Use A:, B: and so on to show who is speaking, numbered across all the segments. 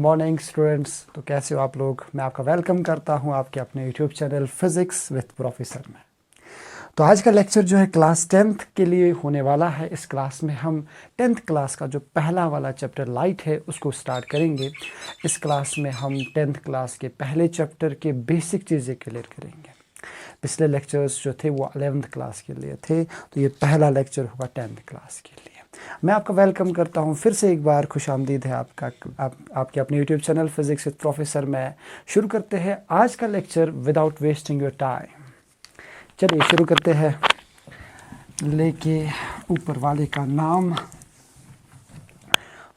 A: Morning students. तो कैसे हो आप लोग? मैं आपका वेलकम करता हूं आपके अपने YouTube channel physics with professor में। तो आज का लेक्चर जो है क्लास 10th के लिए होने वाला है। इस क्लास में हम 10th क्लास का जो पहला वाला चैप्टर लाइट है उसको स्टार्ट करेंगे। इस क्लास में हम 10th क्लास के पहले चैप्टर के बेसिक चीज़ें क्लियर करेंगे। पिछले लेक्चर्स जो थे वो 11th क्लास के लिए थे, तो ये पहला लेक्चर होगा 10th क्लास के लिए। मैं आपका वेलकम करता हूं फिर से एक बार, खुश आमदीद है आपके अपने YouTube channel physics with professor में। शुरू करते हैं आज का lecture without wasting your time. चलिए शुरू करते हैं, लेके ऊपर वाले का नाम।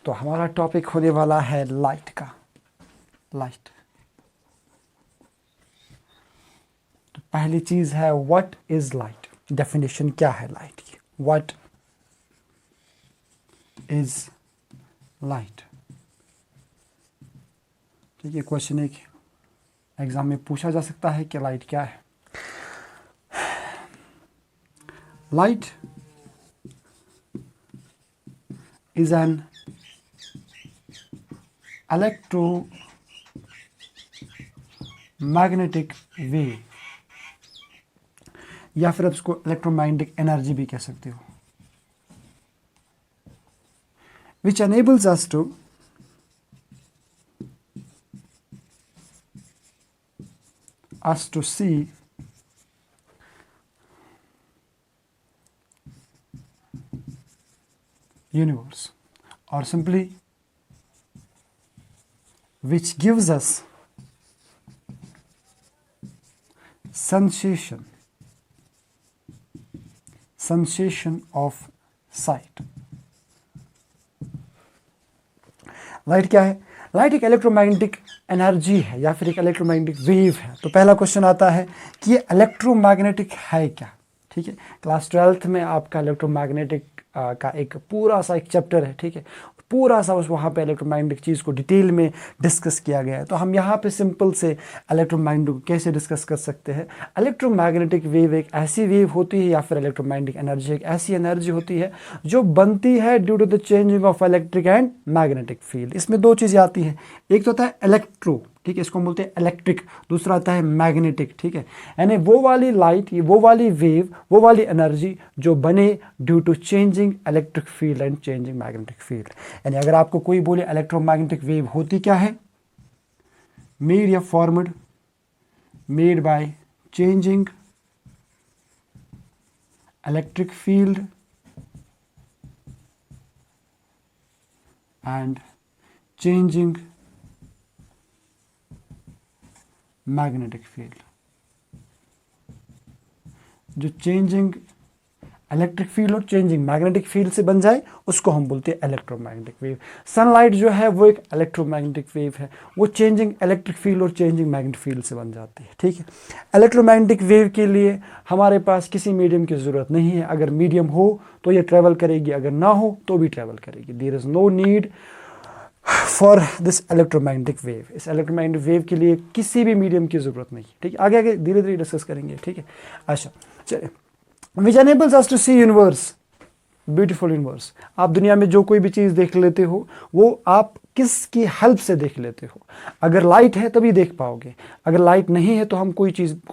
A: तो हमारा टॉपिक होने वाला है लाइट का। लाइट, तो पहली चीज़ है व्हाट इज़ लाइट। डेफिनेशन क्या है लाइट की? What is light. ठीक है, क्वेश्चन एक एग्जाम में पूछा जा सकता है कि लाइट क्या है। Light is an electromagnetic wave, या फिर आप इसको इलेक्ट्रोमैग्नेटिक एनर्जी भी कह सकते हो, which enables us to see universe, or simply which gives us sensation of sight। Light क्या है? लाइट एक इलेक्ट्रोमैग्नेटिक एनर्जी है या फिर एक इलेक्ट्रोमैग्नेटिक वेव है। तो पहला क्वेश्चन आता है कि ये इलेक्ट्रोमैग्नेटिक है क्या? ठीक है, क्लास 12th में आपका इलेक्ट्रोमैग्नेटिक का एक पूरा सा एक चैप्टर है। ठीक है, पूरा सा उस वहाँ पे इलेक्ट्रोमैग्नेटिक चीज़ को डिटेल में डिस्कस किया गया है। तो हम यहाँ पे सिंपल से इलेक्ट्रोमैग्नेटिक को कैसे डिस्कस कर सकते हैं। इलेक्ट्रोमैग्नेटिक वेव एक ऐसी वेव होती है या फिर इलेक्ट्रोमैग्नेटिक एनर्जी एक ऐसी एनर्जी होती है जो बनती है due to the changing of electric and magnetic field. इसमें दो चीज़ें आती हैं, एक तो होता है इलेक्ट्रो, ठीक है, इसको हम बोलते हैं इलेक्ट्रिक, दूसरा आता है मैग्नेटिक। ठीक है, यानी वो वाली लाइट, वो वाली वेव, वो वाली एनर्जी जो बने due to changing electric field and changing magnetic field. यानी अगर आपको कोई बोले इलेक्ट्रोमैग्नेटिक वेव होती क्या है? मेड या formed made by changing electric field and changing magnetic field. जो चेंजिंग इलेक्ट्रिक फील्ड और चेंजिंग मैग्नेटिक फील्ड से बन जाए उसको हम बोलते हैं इलेक्ट्रोमैग्नेटिक वेव। सनलाइट जो है वो एक इलेक्ट्रोमैग्नेटिक वेव है, वो चेंजिंग इलेक्ट्रिक फील्ड और चेंजिंग मैग्नेटिक फील्ड से बन जाती है। ठीक है, इलेक्ट्रोमैग्नेटिक वेव के लिए हमारे पास किसी मीडियम की ज़रूरत नहीं है। अगर मीडियम हो तो ये ट्रेवल करेगी, अगर ना हो तो भी ट्रेवल करेगी। There is no need for this electromagnetic wave. इस इलेक्ट्रोमैग्नेटिक वेव के लिए किसी भी मीडियम की ज़रूरत नहीं। ठीक है, आगे आगे धीरे धीरे डिस्कस करेंगे। ठीक है, अच्छा चलिए। Which enables us to see universe, beautiful universe. आप दुनिया में जो कोई भी चीज़ देख लेते हो वो आप किसकी हेल्प से देख लेते हो? अगर लाइट है तभी देख पाओगे, अगर लाइट नहीं है तो हम कोई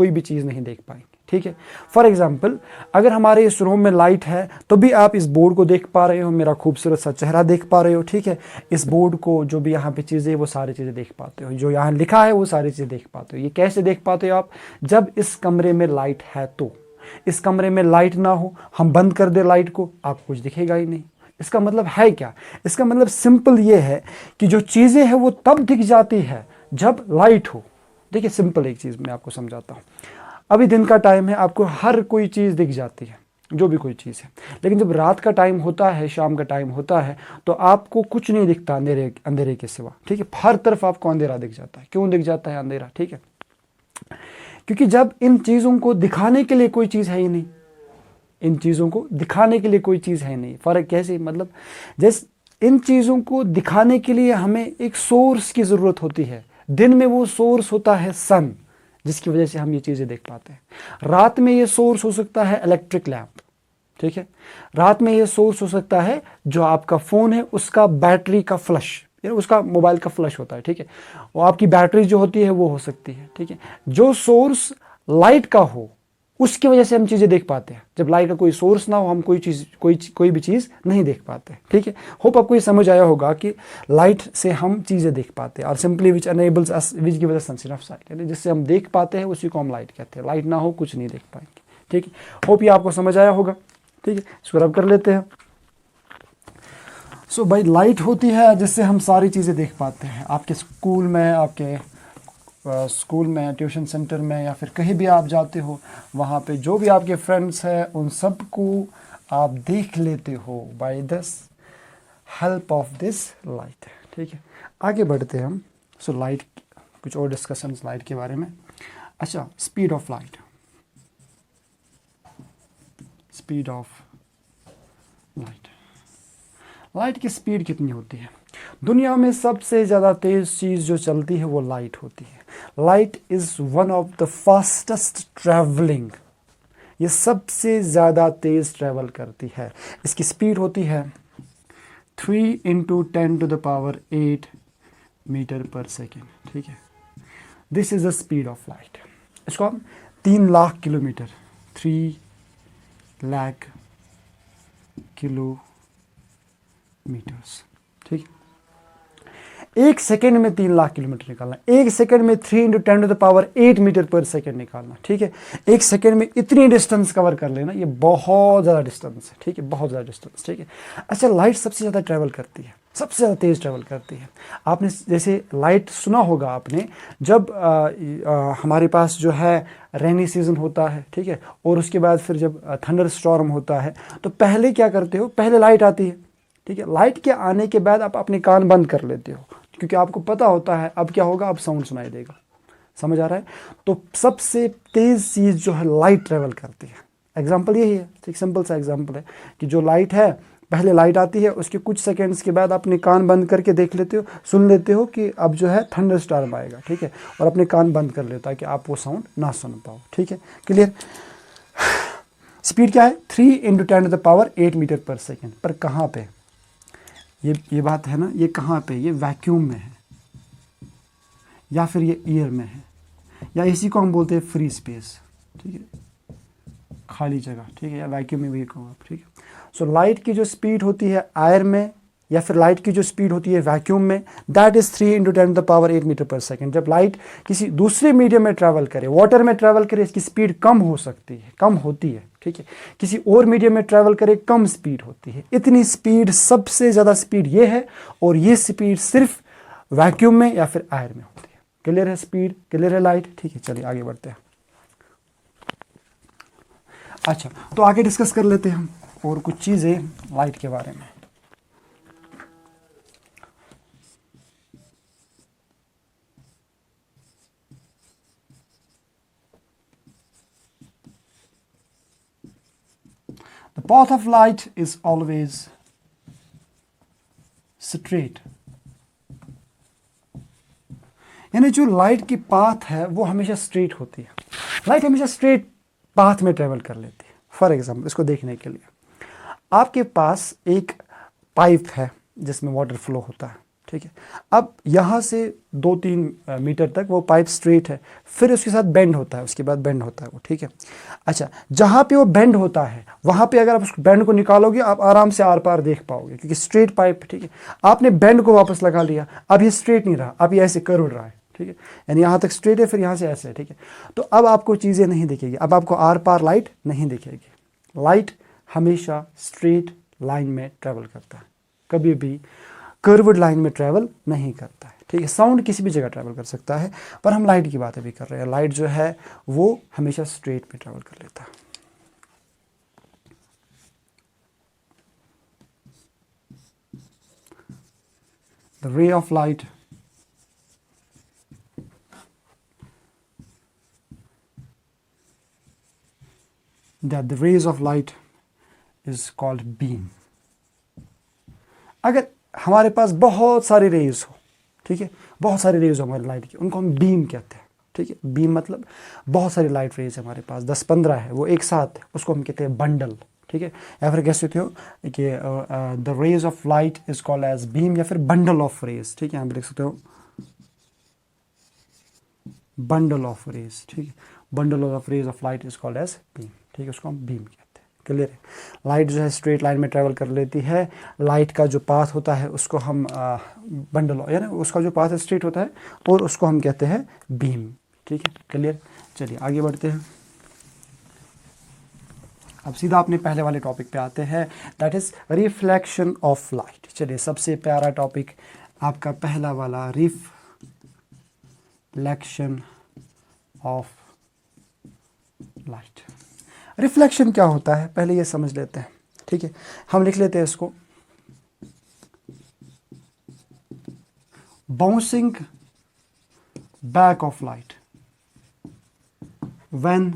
A: भी चीज़ नहीं देख पाएंगे। ठीक है, फॉर एग्जाम्पल अगर हमारे इस रूम में लाइट है तो भी आप इस बोर्ड को देख पा रहे हो, मेरा खूबसूरत सा चेहरा देख पा रहे हो। ठीक है, इस बोर्ड को जो भी यहाँ पे चीज़ें वो सारी चीज़ें देख पाते हो, जो यहाँ लिखा है वो सारी चीज़ें देख पाते हो। ये कैसे देख पाते हो आप? जब इस कमरे में लाइट है। तो इस कमरे में लाइट ना हो, हम बंद कर दे लाइट को, आपको कुछ दिखेगा ही नहीं। इसका मतलब है क्या? इसका मतलब सिंपल ये है कि जो चीज़ें हैं वो तब दिख जाती है जब लाइट हो। देखिए सिंपल एक चीज़ मैं आपको समझाता हूँ। अभी दिन का टाइम है, आपको हर कोई चीज़ दिख जाती है, जो भी कोई चीज़ है। लेकिन जब रात का टाइम होता है, शाम का टाइम होता है, तो आपको कुछ नहीं दिखता अंधेरे के सिवा। ठीक है, हर तरफ आपको अंधेरा दिख जाता है। क्यों दिख जाता है अंधेरा? ठीक है, क्योंकि जब इन चीज़ों को दिखाने के लिए कोई चीज़ है ही नहीं, इन चीज़ों को दिखाने के लिए कोई चीज़ है नहीं। फ़र्क कैसे? मतलब जैसे इन चीज़ों को दिखाने के लिए हमें एक सोर्स की ज़रूरत होती है। दिन में वो सोर्स होता है सन, जिसकी वजह से हम ये चीज़ें देख पाते हैं। रात में ये सोर्स हो सकता है इलेक्ट्रिक लैंप। ठीक है, रात में ये सोर्स हो सकता है जो आपका फ़ोन है उसका बैटरी का फ्लश, है, उसका मोबाइल का फ्लश होता है, ठीक है। वो आपकी बैटरी जो होती है वो हो सकती है, ठीक है। जो सोर्स लाइट का हो उसकी वजह से हम चीज़ें देख पाते हैं। जब लाइट का कोई सोर्स ना हो हम कोई भी चीज़ नहीं देख पाते, ठीक है। होप आपको ये समझ आया होगा कि लाइट से हम चीज़ें देख पाते हैं, और simply which enables us, which gives us sense of site, यानी जिससे हम देख पाते हैं उसी को हम लाइट कहते हैं। लाइट ना हो कुछ नहीं देख पाएंगे, ठीक है। होप ये आपको समझ आया होगा, ठीक है। इसको रब कर लेते हैं। सो भाई लाइट होती है जिससे हम सारी चीज़ें देख पाते हैं। आपके स्कूल में, ट्यूशन सेंटर में, या फिर कहीं भी आप जाते हो, वहाँ पे जो भी आपके फ्रेंड्स हैं उन सब को आप देख लेते हो by this help of this light, ठीक है। आगे बढ़ते हैं हम। सो लाइट, कुछ और डिस्कशंस लाइट के बारे में। अच्छा, speed of light. Speed of light, light की स्पीड कितनी होती है? दुनिया में सबसे ज़्यादा तेज़ चीज़ जो चलती है वो लाइट होती है। Light is one of the fastest travelling, ये सबसे ज़्यादा तेज़ ट्रैवल करती है। इसकी स्पीड होती है 3 × 10⁸ मीटर पर सेकेंड, ठीक है। This is the speed of light. इसको हम 3 लाख किलोमीटर, 3 लाख किलोमीटर्स, ठीक है। एक सेकेंड में 3 लाख किलोमीटर निकालना, एक सेकेंड में 3 × 10⁸ मीटर पर सेकेंड निकालना, ठीक है। एक सेकेंड में इतनी डिस्टेंस कवर कर लेना, ये बहुत ज़्यादा डिस्टेंस है, ठीक है, बहुत ज़्यादा डिस्टेंस, ठीक है। अच्छा, लाइट सबसे ज़्यादा ट्रैवल करती है, सबसे ज़्यादा तेज़ ट्रैवल करती है। आपने जैसे लाइट सुना होगा आपने, जब हमारे पास जो है रेनी सीजन होता है, ठीक है, और उसके बाद फिर जब थंडर स्टॉर्म होता है, तो पहले क्या करते हो, पहले लाइट आती है, ठीक है। लाइट के आने के बाद आप अपने कान बंद कर लेते हो, क्योंकि आपको पता होता है अब क्या होगा, अब साउंड सुनाई देगा। समझ आ रहा है? तो सबसे तेज़ चीज़ जो है लाइट ट्रैवल करती है। एग्जाम्पल यही है, एक सिंपल सा एग्जाम्पल है कि जो लाइट है, पहले लाइट आती है, उसके कुछ सेकेंड्स के बाद अपने कान बंद करके देख लेते हो, सुन लेते हो कि अब जो है थंडर स्टॉर्म आएगा, ठीक है, और अपने कान बंद कर लेता है कि आप वो साउंड ना सुन पाओ, ठीक है। क्लियर? स्पीड क्या है? 3 × 10⁸ मीटर पर सेकेंड। पर कहाँ पे ये बात है ना, ये कहाँ पे? ये वैक्यूम में है, या फिर ये एयर में है, या इसी को हम बोलते हैं फ्री स्पेस, ठीक है, खाली जगह, ठीक है, या वैक्यूम में भी कहो आप, ठीक है। सो लाइट की जो स्पीड होती है एयर में, या फिर लाइट की जो स्पीड होती है वैक्यूम में, दैट इज़ 3 × 10⁸ मीटर पर सेकेंड। जब लाइट किसी दूसरे मीडियम में ट्रैवल करे, वाटर में ट्रैवल करे, इसकी स्पीड कम हो सकती है, कम होती है, ठीक है। किसी और मीडियम में ट्रैवल करे, कम स्पीड होती है। इतनी स्पीड, सबसे ज़्यादा स्पीड ये है, और ये स्पीड सिर्फ वैक्यूम में या फिर एयर में होती है। क्लियर है? स्पीड क्लियर है लाइट, ठीक है। चलिए आगे बढ़ते हैं। अच्छा, तो आगे डिस्कस कर लेते हैं हम और कुछ चीज़ें लाइट के बारे में। The path of light is always straight. यानी जो लाइट की पाथ है वो हमेशा स्ट्रेट होती है। लाइट हमेशा स्ट्रेट पाथ में ट्रेवल कर लेती है। फॉर एग्जाम्पल, इसको देखने के लिए, आपके पास एक पाइप है जिसमें वाटर फ्लो होता है, ठीक है। अब यहाँ से 2-3 मीटर तक वो पाइप स्ट्रेट है, फिर उसके साथ बेंड होता है, उसके बाद बेंड होता है वो, ठीक है। अच्छा, जहाँ पे वो बेंड होता है वहाँ पे अगर आप उस बेंड को निकालोगे, आप आराम से आर पार देख पाओगे, क्योंकि स्ट्रेट पाइप, ठीक है। आपने बेंड को वापस लगा लिया, अब ये स्ट्रेट नहीं रहा, अब ये ऐसे कर्व रहा है, ठीक है, यानी यहाँ तक स्ट्रेट है, फिर यहाँ से ऐसे है, ठीक है। तो अब आपको चीज़ें नहीं दिखेगी, अब आपको आर पार लाइट नहीं दिखेगी। लाइट हमेशा स्ट्रेट लाइन में ट्रैवल करता है, कभी भी कर्व्ड लाइन में ट्रैवल नहीं करता है, ठीक है। साउंड किसी भी जगह ट्रैवल कर सकता है, पर हम लाइट की बात अभी कर रहे हैं। लाइट जो है वो हमेशा स्ट्रेट में ट्रैवल कर लेता है। The ray of light that the rays of light is called beam. अगर हमारे पास बहुत सारे रेज हो, ठीक है, बहुत सारे रेज हो हमारी लाइट की, उनको हम बीम कहते हैं, ठीक है। बीम मतलब बहुत सारी लाइट रेज है हमारे पास, 10-15 है, वो एक साथ है, उसको हम कहते हैं बंडल, ठीक है, या फिर कह सकते हो कि the rays of light is called as beam, या फिर बंडल ऑफ रेज, ठीक है, यहाँ पे लिख सकते हो बंडल ऑफ रेज, ठीक है, bundle of rays of light is called as beam, ठीक है, उसको हम बीम कहते हैं। क्लियर है, लाइट जो है स्ट्रेट लाइन में ट्रेवल कर लेती है, लाइट का जो पाथ होता है उसको हम बंडल, यानी उसका जो पाथ स्ट्रेट होता है और उसको हम कहते हैं बीम, ठीक है, क्लियर। चलिए आगे बढ़ते हैं, अब सीधा अपने पहले वाले टॉपिक पे आते हैं, that is reflection of light. चलिए सबसे प्यारा टॉपिक आपका पहला वाला, रिफ्लेक्शन ऑफ लाइट। रिफ्लेक्शन क्या होता है पहले ये समझ लेते हैं, ठीक है, हम लिख लेते हैं इसको, bouncing back of light when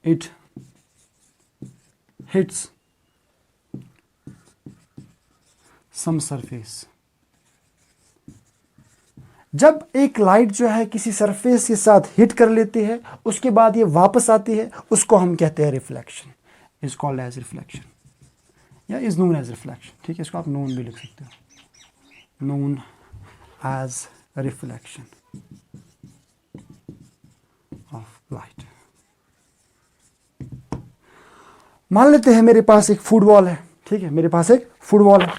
A: it hits some surface। जब एक लाइट जो है किसी सरफेस के साथ हिट कर लेती है, उसके बाद ये वापस आती है, उसको हम कहते हैं reflection, is called as reflection या इज नोन एज रिफ्लेक्शन, ठीक है, इसको आप नोन भी लिख सकते हो, known as reflection of light. मान लेते हैं मेरे पास एक फुटबॉल है, ठीक है, मेरे पास एक फुटबॉल है,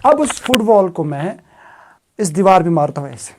A: अब उस फुटबॉल को मैं इस दीवार पे मारता हूँ ऐसे,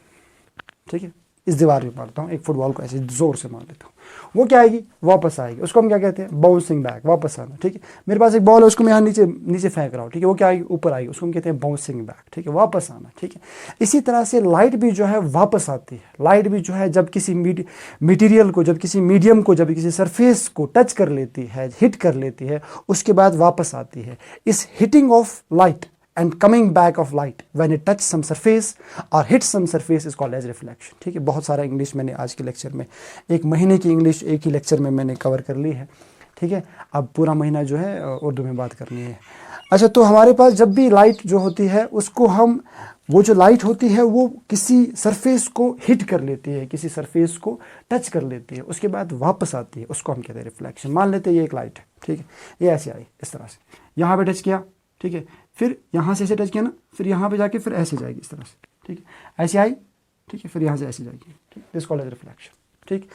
A: ठीक है, इस दीवार पे मारता हूँ एक फुटबॉल को ऐसे जोर से मार लेता हूँ, वो क्या आएगी, वापस आएगी, उसको हम क्या कहते हैं, बाउंसिंग बैक, वापस आना, ठीक है। मेरे पास एक बॉल है, उसको मैं यहाँ नीचे नीचे फेंक रहा हूँ, ठीक है, वो क्या आएगी, ऊपर आएगी, उसको हम कहते हैं बाउंसिंग बैक, ठीक है, वापस आना, ठीक है। इसी तरह से लाइट भी जो है वापस आती है, लाइट भी जो है जब किसी मटीरियल को, जब किसी मीडियम को, जब किसी सरफेस को टच कर लेती है, हिट कर लेती है, उसके बाद वापस आती है। इस hitting of light and coming back of light when it touches some surface or hits some surface is called as reflection, ठीक है। बहुत सारा इंग्लिश मैंने आज के लेक्चर में, एक महीने की इंग्लिश एक ही लेक्चर में मैंने कवर कर ली है, ठीक है। अब पूरा महीना जो है उर्दू में बात करनी है। अच्छा, तो हमारे पास जब भी लाइट जो होती है उसको हम, वो जो लाइट होती है वो किसी सरफेस को हिट कर लेती है, किसी सरफेस को टच कर लेती है, उसके बाद वापस आती है, उसको हम कहते हैं रिफ्लेक्शन। मान लेते हैं ये एक लाइट है, ठीक है, ये ऐसे आई इस तरह से, यहाँ पे टच किया, ठीक है, फिर यहाँ से ऐसे टच किया ना, फिर यहाँ पे जाके फिर ऐसे जाएगी इस तरह से, ठीक है, ऐसे आई, ठीक है, फिर यहाँ से ऐसे जाएगी, ठीक, दिस कॉल्ड एज रिफ्लेक्शन, ठीक।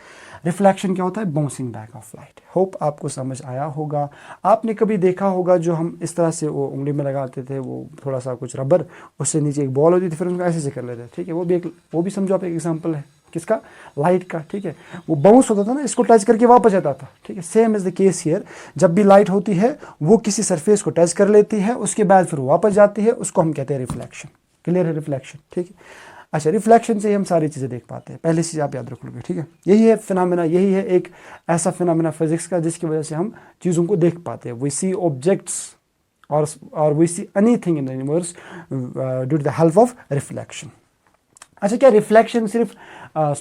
A: रिफ्लेक्शन क्या होता है, bouncing back of light. Hope आपको समझ आया होगा। आपने कभी देखा होगा जो हम इस तरह से वो उंगली में लगाते थे, वो थोड़ा सा कुछ रबर, उससे नीचे एक बॉल होती थी, फिर उनको ऐसे से कर लेते थे, ठीक है, वो भी समझो आप एक एग्जाम्पल है किसका, लाइट का, ठीक है। वो बाउंस होता था ना, इसको टच करके वापस जाता था, ठीक है। Same is the case here, जब भी लाइट होती है वो किसी सरफेस को टच कर लेती है, उसके बाद फिर वापस जाती है, उसको हम कहते हैं रिफ्लेक्शन। क्लियर है, रिफ्लेक्शन, ठीक है। अच्छा, रिफ्लेक्शन से हम सारी चीज़ें देख पाते हैं, पहले चीज़ आप याद रख लोगे, ठीक है। यही है फिनोमेना, यही है एक ऐसा फिनोमेना फिजिक्स का जिसकी वजह से हम चीज़ों को देख पाते हैं। वी सी ऑब्जेक्ट्स और we see anything in the universe due to the help of reflection. अच्छा, क्या रिफ्लेक्शन सिर्फ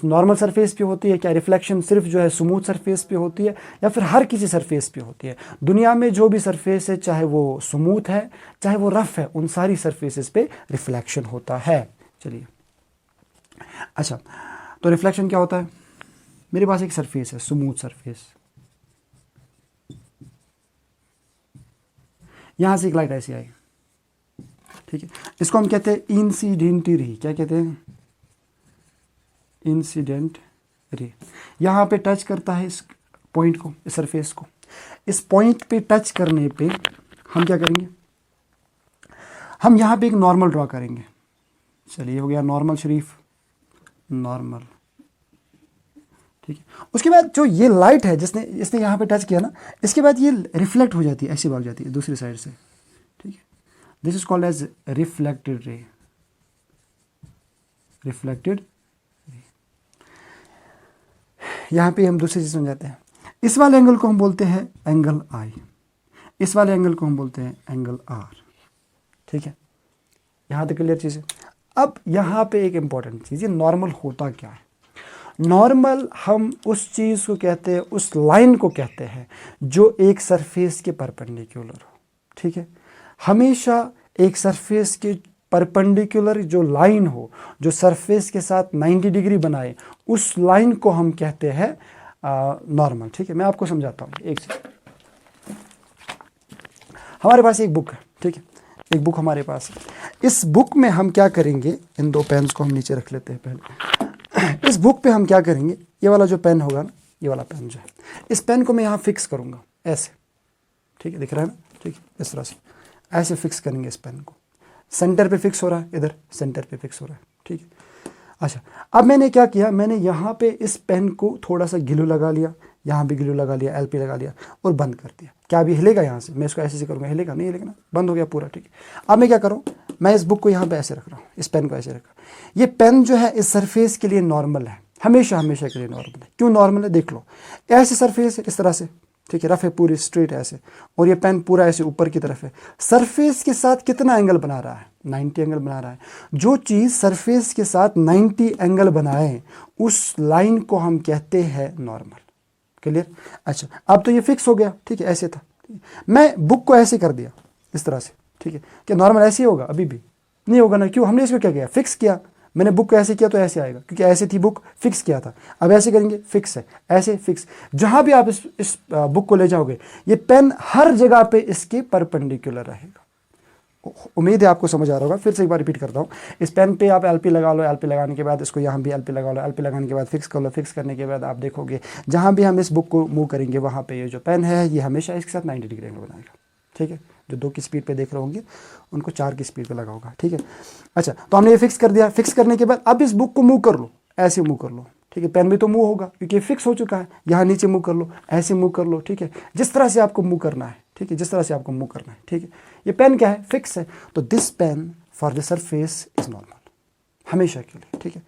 A: नॉर्मल सरफेस पे होती है, क्या रिफ्लेक्शन सिर्फ जो है स्मूथ सरफेस पे होती है, या फिर हर किसी सरफेस पे होती है? दुनिया में जो भी सरफेस है, चाहे वो स्मूथ है चाहे वो रफ है, उन सारी सरफेसेस पे रिफ्लेक्शन होता है। चलिए, अच्छा, तो रिफ्लेक्शन क्या होता है? मेरे पास एक सरफेस है, स्मूथ सरफेस, यहां से एक लाइट ऐसी आई, ठीक है, इसको हम कहते हैं इंसिडेंट रे। क्या कहते हैं? Incident ray. यहां पे टच करता है इस पॉइंट को, इस सरफेस को। इस पॉइंट पे टच करने पे हम क्या करेंगे? हम यहां पे एक नॉर्मल ड्रॉ करेंगे। चलिए, हो गया नॉर्मल शरीफ, नॉर्मल, ठीक है। उसके बाद जो ये लाइट है इसने यहाँ पे टच किया ना, इसके बाद ये रिफ्लेक्ट हो जाती है, ऐसी भाग जाती है दूसरी साइड से, ठीक है। This is called as reflected ray, reflected ray. यहाँ पे हम दूसरी चीज समझाते हैं। इस वाले एंगल को हम बोलते हैं एंगल आई, इस वाले एंगल को हम बोलते हैं एंगल आर, ठीक है। यहाँ तक क्लियर चीज़ है। अब यहाँ पे एक इंपॉर्टेंट चीज़, ये नॉर्मल होता क्या है? नॉर्मल हम उस चीज़ को कहते हैं, उस लाइन को कहते हैं जो एक सरफेस के परपेंडिकुलर हो, ठीक है। हमेशा एक सरफेस के परपेंडिकुलर जो लाइन हो, जो सरफेस के साथ 90 डिग्री बनाए, उस लाइन को हम कहते हैं नॉर्मल। ठीक है, मैं आपको समझाता हूँ एक चीज। हमारे पास एक बुक है, ठीक है, एक बुक हमारे पास है। इस बुक में हम क्या करेंगे, इन दो पेन्स को हम नीचे रख लेते हैं पहले। इस बुक पे हम क्या करेंगे, ये वाला जो पेन होगा ना, ये वाला पेन जो है, इस पेन को मैं यहाँ फिक्स करूँगा ऐसे। ठीक है, दिख रहा है ना, ठीक है, इस तरह से ऐसे फिक्स करेंगे इस पेन को। सेंटर पे फिक्स हो रहा है, इधर सेंटर पे फिक्स हो रहा है। ठीक है, अच्छा, अब मैंने क्या किया, मैंने यहाँ पे इस पेन को थोड़ा सा ग्लू लगा लिया, यहाँ भी ग्लू लगा लिया, एलपी लगा लिया और बंद कर दिया। क्या अभी हिलेगा यहाँ से? मैं इसको ऐसे करूँगा, हिलेगा नहीं? हिलेगा ना, बंद हो गया पूरा। ठीक है, अब मैं क्या करूँ, मैं इस बुक को यहाँ पे ऐसे रख रहा हूँ, इस पेन को ऐसे रखा। ये पेन जो है इस सरफेस के लिए नॉर्मल है, हमेशा हमेशा के लिए नॉर्मल है। क्यों नॉर्मल है, देख लो, ऐसे सरफेस है इस तरह से, ठीक है, रफ है पूरी स्ट्रेट ऐसे, और ये पेन पूरा ऐसे ऊपर की तरफ है। सरफेस के साथ कितना एंगल बना रहा है? 90 एंगल बना रहा है। जो चीज़ सरफेस के साथ 90 एंगल बनाए उस लाइन को हम कहते हैं नॉर्मल। क्लियर? अच्छा, अब तो ये फिक्स हो गया। ठीक है, ऐसे था, मैं बुक को ऐसे कर दिया इस तरह से। ठीक है, क्या नॉर्मल ऐसे ही होगा? अभी भी नहीं होगा ना। क्यों? हमने इसको क्या किया, फिक्स किया। मैंने बुक को ऐसे किया तो ऐसे आएगा, क्योंकि ऐसे थी बुक, फिक्स किया था। अब ऐसे करेंगे, फिक्स है, ऐसे फिक्स। जहां भी आप इस बुक को ले जाओगे, ये पेन हर जगह पे इसके परपेंडिकुलर रहेगा। उम्मीद है आपको समझ आ रहा होगा। फिर से एक बार रिपीट करता हूँ, इस पेन पे आप एलपी लगा लो, एलपी लगाने के बाद इसको यहाँ भी एलपी लगा लो, एलपी लगाने के बाद फिक्स कर लो, फिक्स करने के बाद आप देखोगे जहाँ भी हम इस बुक को मूव करेंगे वहाँ पे ये जो पेन है ये हमेशा इसके साथ 90 डिग्री एंगल बनाएगा। ठीक है, जो 2 की स्पीड पे देख रहे होंगे उनको 4 की स्पीड पे लगा होगा। ठीक है, अच्छा, तो हमने ये फिक्स कर दिया। फिक्स करने के बाद अब इस बुक को मूव कर लो, ऐसे मूव कर लो। ठीक है, पेन भी तो मूव होगा क्योंकि फिक्स हो चुका है। यहाँ नीचे मूव कर लो, ऐसे मूव कर लो। ठीक है, जिस तरह से आपको मूव करना है। ठीक है, जिस तरह से आपको मूव करना है। ठीक है, ये पेन क्या है, फिक्स है। तो this pen for the surface is normal, हमेशा के लिए। ठीक है,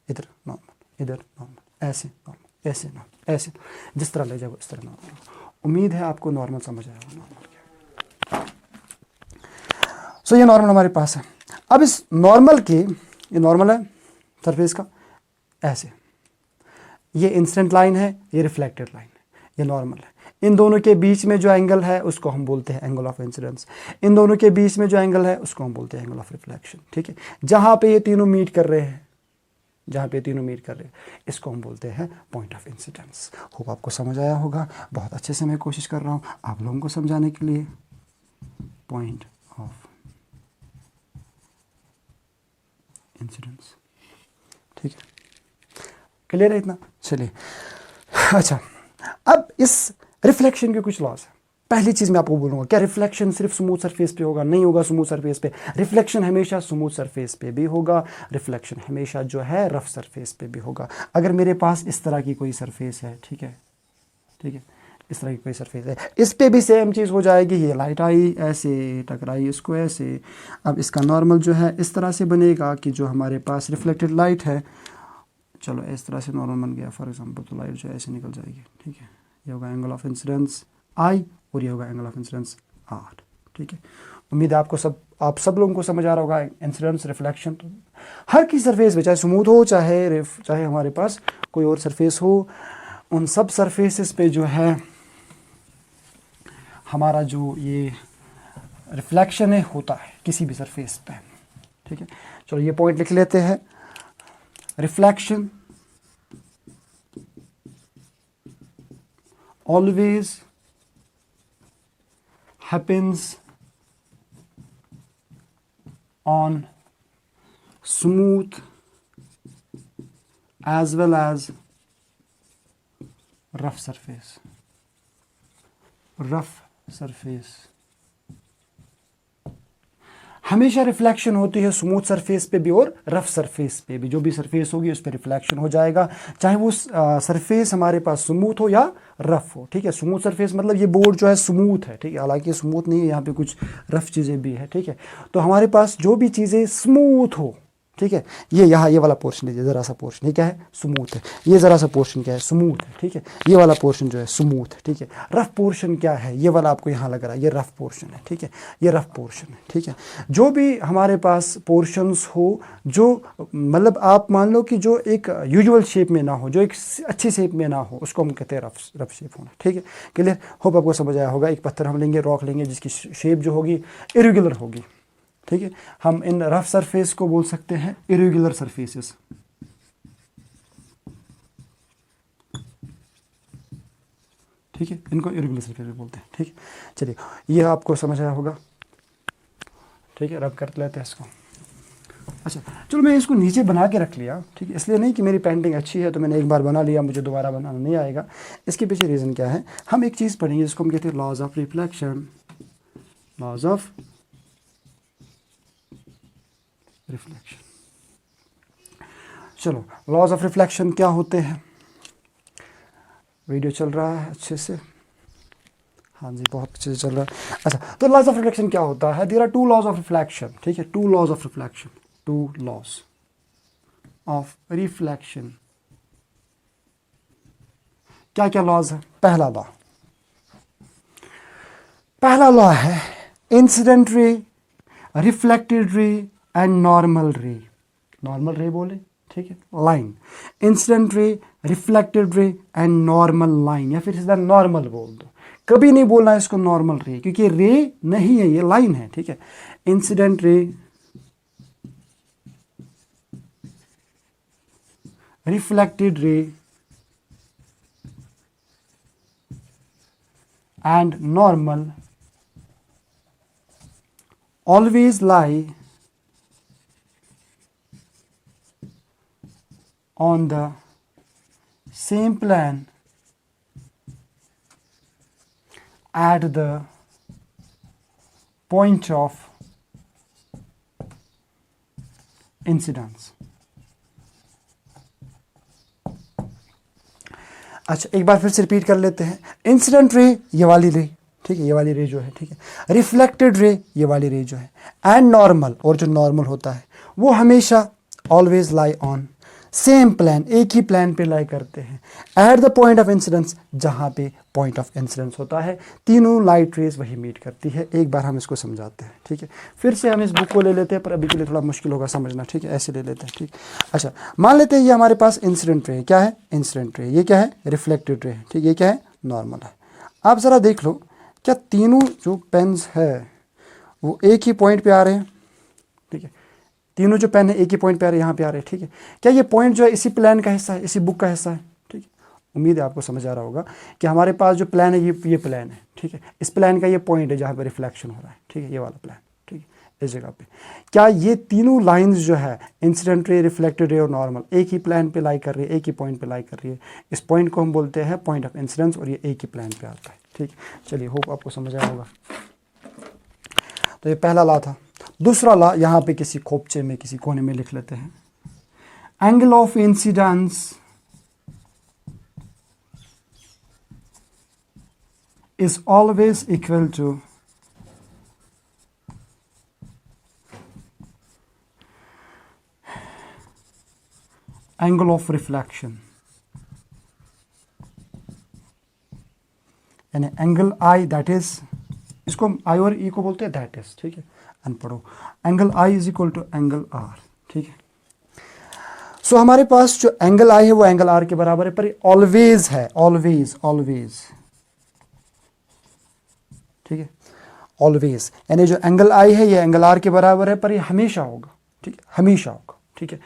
A: इधर नॉर्मल, इधर नॉर्मल, ऐसे नॉर्मल, ऐसे नॉर्मल, ऐसे, जिस तरह ले जाओ इस तरह नॉर्मल। उम्मीद है आपको नॉर्मल समझ आया होगा। नॉर्मल क्या, सो ये नॉर्मल हमारे पास है। अब इस नॉर्मल के, ये नॉर्मल है सरफेस का, ऐसे, ये इंसिडेंट लाइन है, ये रिफ्लेक्टेड लाइन है, ये नॉर्मल है। इन दोनों के बीच में जो एंगल है उसको हम बोलते हैं एंगल ऑफ इंसिडेंस। इन दोनों के बीच में जो एंगल है उसको हम बोलते हैं एंगल ऑफ रिफ्लेक्शन। ठीक है, जहां पे ये तीनों मीट कर रहे हैं, जहां पे तीनों मीट कर रहे हैं, इसको हम बोलते हैं पॉइंट ऑफ इंसिडेंस। होप आपको समझ आया होगा। बहुत अच्छे से मैं कोशिश कर रहा हूं आप लोगों को समझाने के लिए। पॉइंट ऑफ इंसिडेंस, ठीक है, क्लियर है इतना? चलिए, अच्छा, अब इस रिफ्लेक्शन के कुछ लॉस है। पहली चीज मैं आपको बोलूंगा, क्या रिफ्लेक्शन सिर्फ स्मूथ सरफेस पे होगा? नहीं होगा स्मूथ सरफेस पे। रिफ्लेक्शन हमेशा स्मूथ सरफेस पे भी होगा, रिफ्लेक्शन हमेशा जो है रफ सरफेस पे भी होगा। अगर मेरे पास इस तरह की कोई सरफेस है, ठीक है, ठीक है, इस तरह की कोई सरफेस है, इस पे भी सेम चीज़ हो जाएगी। ये लाइट आई, ऐसे टकराई इसको ऐसे। अब इसका नॉर्मल जो है इस तरह से बनेगा कि जो हमारे पास रिफ्लेक्टेड लाइट है, चलो इस तरह से नॉर्मल बन गया फॉर एग्जांपल, तो लाइट जो है ऐसे निकल जाएगी। ठीक है, ये होगा एंगल ऑफ इंसिडेंस आई और ये होगा एंगल ऑफ इंसिडेंस आर। ठीक है, उम्मीद है आपको आप सब लोगों को समझ आ रहा होगा। इंसिडेंस, रिफ्लेक्शन, तो हर की सरफेस पे, चाहे स्मूथ हो चाहे हमारे पास कोई और सरफेस हो, उन सब सरफेसेस पे जो है हमारा जो ये रिफ्लेक्शन है होता है किसी भी सरफेस पे। ठीक है, चलो ये पॉइंट लिख लेते हैं। Reflection always happens on smooth as well as rough surface. Rough surface हमेशा रिफ्लेक्शन होती है स्मूथ सरफेस पे भी और रफ सरफेस पे भी। जो भी सरफेस होगी उस पर रिफ्लेक्शन हो जाएगा, चाहे वो सरफेस हमारे पास स्मूथ हो या रफ हो। ठीक है, स्मूथ सरफेस मतलब ये बोर्ड जो है स्मूथ है। ठीक है, हालांकि स्मूथ नहीं है, यहाँ पे कुछ रफ चीज़ें भी है। ठीक है, तो हमारे पास जो भी चीज़ें स्मूथ हो, ठीक है, ये यहाँ ये वाला पोर्शन लीजिए, ज़रा सा पोर्शन, ये क्या है, स्मूथ है। ये ज़रा सा पोर्शन क्या है, स्मूथ है। ठीक है, ये वाला पोर्शन जो है स्मूथ है। ठीक है, रफ पोर्शन क्या है, ये वाला आपको यहाँ लग रहा है, ये रफ पोर्शन है। ठीक है, ये रफ पोर्शन है। ठीक है, जो भी हमारे पास पोर्शंस हो, जो मतलब आप मान लो कि जो एक यूजुअल शेप में ना हो, जो एक अच्छी शेप में ना हो, उसको हम कहते हैं रफ शेप होना। ठीक है, क्लियर? होप आपको समझ आया होगा। एक पत्थर हम लेंगे, रॉक लेंगे, जिसकी शेप जो होगी इरेगुलर होगी। ठीक है, हम इन रफ सरफेस को बोल सकते हैं इरेगुलर सरफेसेस। ठीक है, इनको इरेगुलर सरफेस भी बोलते हैं। ठीक है, चलिए ये आपको समझ आया होगा। ठीक है, रब कर लेते हैं इसको। अच्छा चलो, मैं इसको नीचे बना के रख लिया, ठीक है, इसलिए नहीं कि मेरी पेंटिंग अच्छी है तो मैंने एक बार बना लिया, मुझे दोबारा बनाना नहीं आएगा। इसके पीछे रीज़न क्या है, हम एक चीज़ पढ़ेंगे जिसको हम कहते हैं laws of reflection. Laws of reflection. चलो, लॉज ऑफ रिफ्लेक्शन क्या होते हैं? वीडियो चल रहा है अच्छे से? हाँ जी, बहुत अच्छे से चल रहा है। अच्छा, तो लॉज ऑफ रिफ्लेक्शन क्या होता है? There are two laws of reflection. ठीक है, two laws of reflection, two laws of reflection. क्या क्या लॉज है? पहला लॉ है इंसिडेंट रे, रिफ्लेक्टेड रे एंड नॉर्मल रे। नॉर्मल रे बोले, ठीक है, लाइन। इंसिडेंट रे, रिफ्लेक्टेड रे एंड नॉर्मल लाइन, या फिर सीधा नॉर्मल बोल दो। कभी नहीं बोलना इसको नॉर्मल रे, क्योंकि रे नहीं है, ये लाइन है। ठीक है, इंसिडेंट रे, रिफ्लेक्टेड रे and normal always lie on the same plane at the point of incidence। अच्छा, एक बार फिर से रिपीट कर लेते हैं। इंसिडेंट रे, ये वाली रे, ठीक है, ये वाली रे जो है, ठीक है। रिफ्लेक्टेड रे, ये वाली रे जो है। एंड नॉर्मल, और जो नॉर्मल होता है वो हमेशा always lie on same plan, एक ही प्लान पे लाई करते हैं। At the point of incidence, जहाँ पे पॉइंट ऑफ इंसिडेंस होता है, तीनों लाइट रेज वही मीट करती है। एक बार हम इसको समझाते हैं। ठीक है, फिर से हम इस बुक को ले लेते हैं, पर अभी के लिए थोड़ा मुश्किल होगा समझना। ठीक है, ऐसे ले लेते हैं। ठीक, अच्छा, मान लेते हैं ये हमारे पास इंसिडेंट रे। क्या है? Incident ray. ये क्या है? Reflected ray. ठीक, ये क्या है? नॉर्मल है। आप ज़रा देख लो, क्या तीनों जो पेन्स है वो एक ही पॉइंट पे आ रहे हैं? ठीक है, तीनों जो पेन है एक ही पॉइंट पे आ रहे हैं, यहाँ पे आ रहे हैं। ठीक है, क्या ये पॉइंट जो है इसी प्लान का हिस्सा है, इसी बुक का हिस्सा है? ठीक है, उम्मीद है आपको समझ आ रहा होगा कि हमारे पास जो प्लान है ये प्लान है। ठीक है, इस प्लान का ये पॉइंट है जहाँ पे रिफ्लेक्शन हो रहा है। ठीक है, ये वाला प्लान। ठीक है, इस जगह पे क्या ये तीनों लाइंस जो है, इंसिडेंट रे, रिफ्लेक्टेड रे और नॉर्मल, एक ही प्लान पे लाई कर रही है, एक ही पॉइंट पे लाई कर रही है? इस पॉइंट को हम बोलते हैं पॉइंट ऑफ इंसिडेंस, और ये एक ही प्लान पे आता है। ठीक, चलिए, होप आपको समझ आया होगा। तो ये पहला लॉ था। दूसरा लॉ यहाँ पे किसी खोपचे में, किसी कोने में लिख लेते हैं। Angle of incidence is always equal to angle of reflection, यानी एंगल आई, दैट इज, इसको आई और ई को बोलते हैं दैट इज। ठीक है, अनपढ़ो। Angle I is equal to angle r. ठीक है, सो हमारे पास जो एंगल आई है वो एंगल आर के बराबर है, पर ऑलवेज है, ऑलवेज, ऑलवेज। ठीक है, ऑलवेज, यानी जो एंगल आई है ये एंगल आर के बराबर है, पर ये हमेशा होगा। ठीक है, हमेशा होगा। ठीक है,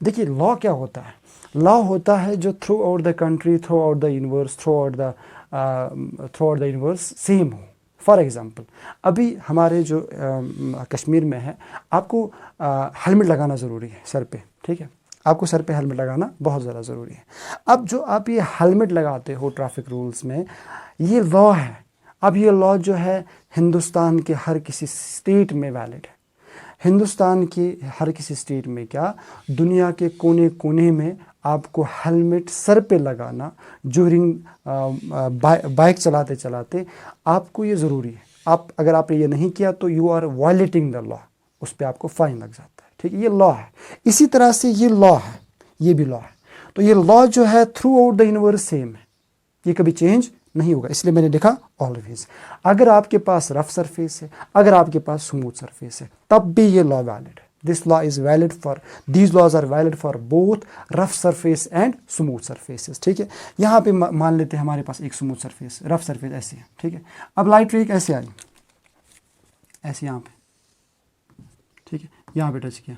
A: देखिए लॉ क्या होता है? लॉ होता है जो through out the country, through out the universe, through out the universe same हो। फॉर एग्जांपल, अभी हमारे जो कश्मीर में है, आपको हेलमेट लगाना ज़रूरी है सर पे। ठीक है, आपको सर पे हेलमेट लगाना बहुत ज़्यादा ज़रूरी है। अब जो आप ये हेलमेट लगाते हो ट्रैफिक रूल्स में, ये लॉ है। अब ये लॉ जो है हिंदुस्तान के हर किसी स्टेट में वैलिड है। हिंदुस्तान के हर किसी स्टेट में क्या, दुनिया के कोने कोने में आपको हेलमेट सर पे लगाना ज्यूरिंग बाइक चलाते चलाते आपको ये ज़रूरी है। अगर आपने ये नहीं किया तो you are violating the law, उस पर आपको फाइन लग जाता है। ठीक है, ये लॉ है। इसी तरह से ये लॉ है, ये भी लॉ है। तो ये लॉ जो है through out the universe same है, ये कभी चेंज नहीं होगा, इसलिए मैंने लिखा ऑलवेज। अगर आपके पास रफ सरफेस है, अगर आपके पास स्मूथ सरफेस है, तब भी ये लॉ वैलिड है। This law is valid for, these laws are valid for both rough surface and smooth surfaces. ठीक है, यहाँ पे मान लेते हैं हमारे पास एक स्मूथ सरफेस, रफ सरफेस ऐसे है। ठीक है, अब लाइट रे ऐसे आई, ऐसे यहाँ पे, ठीक है, यहाँ पे टच किया।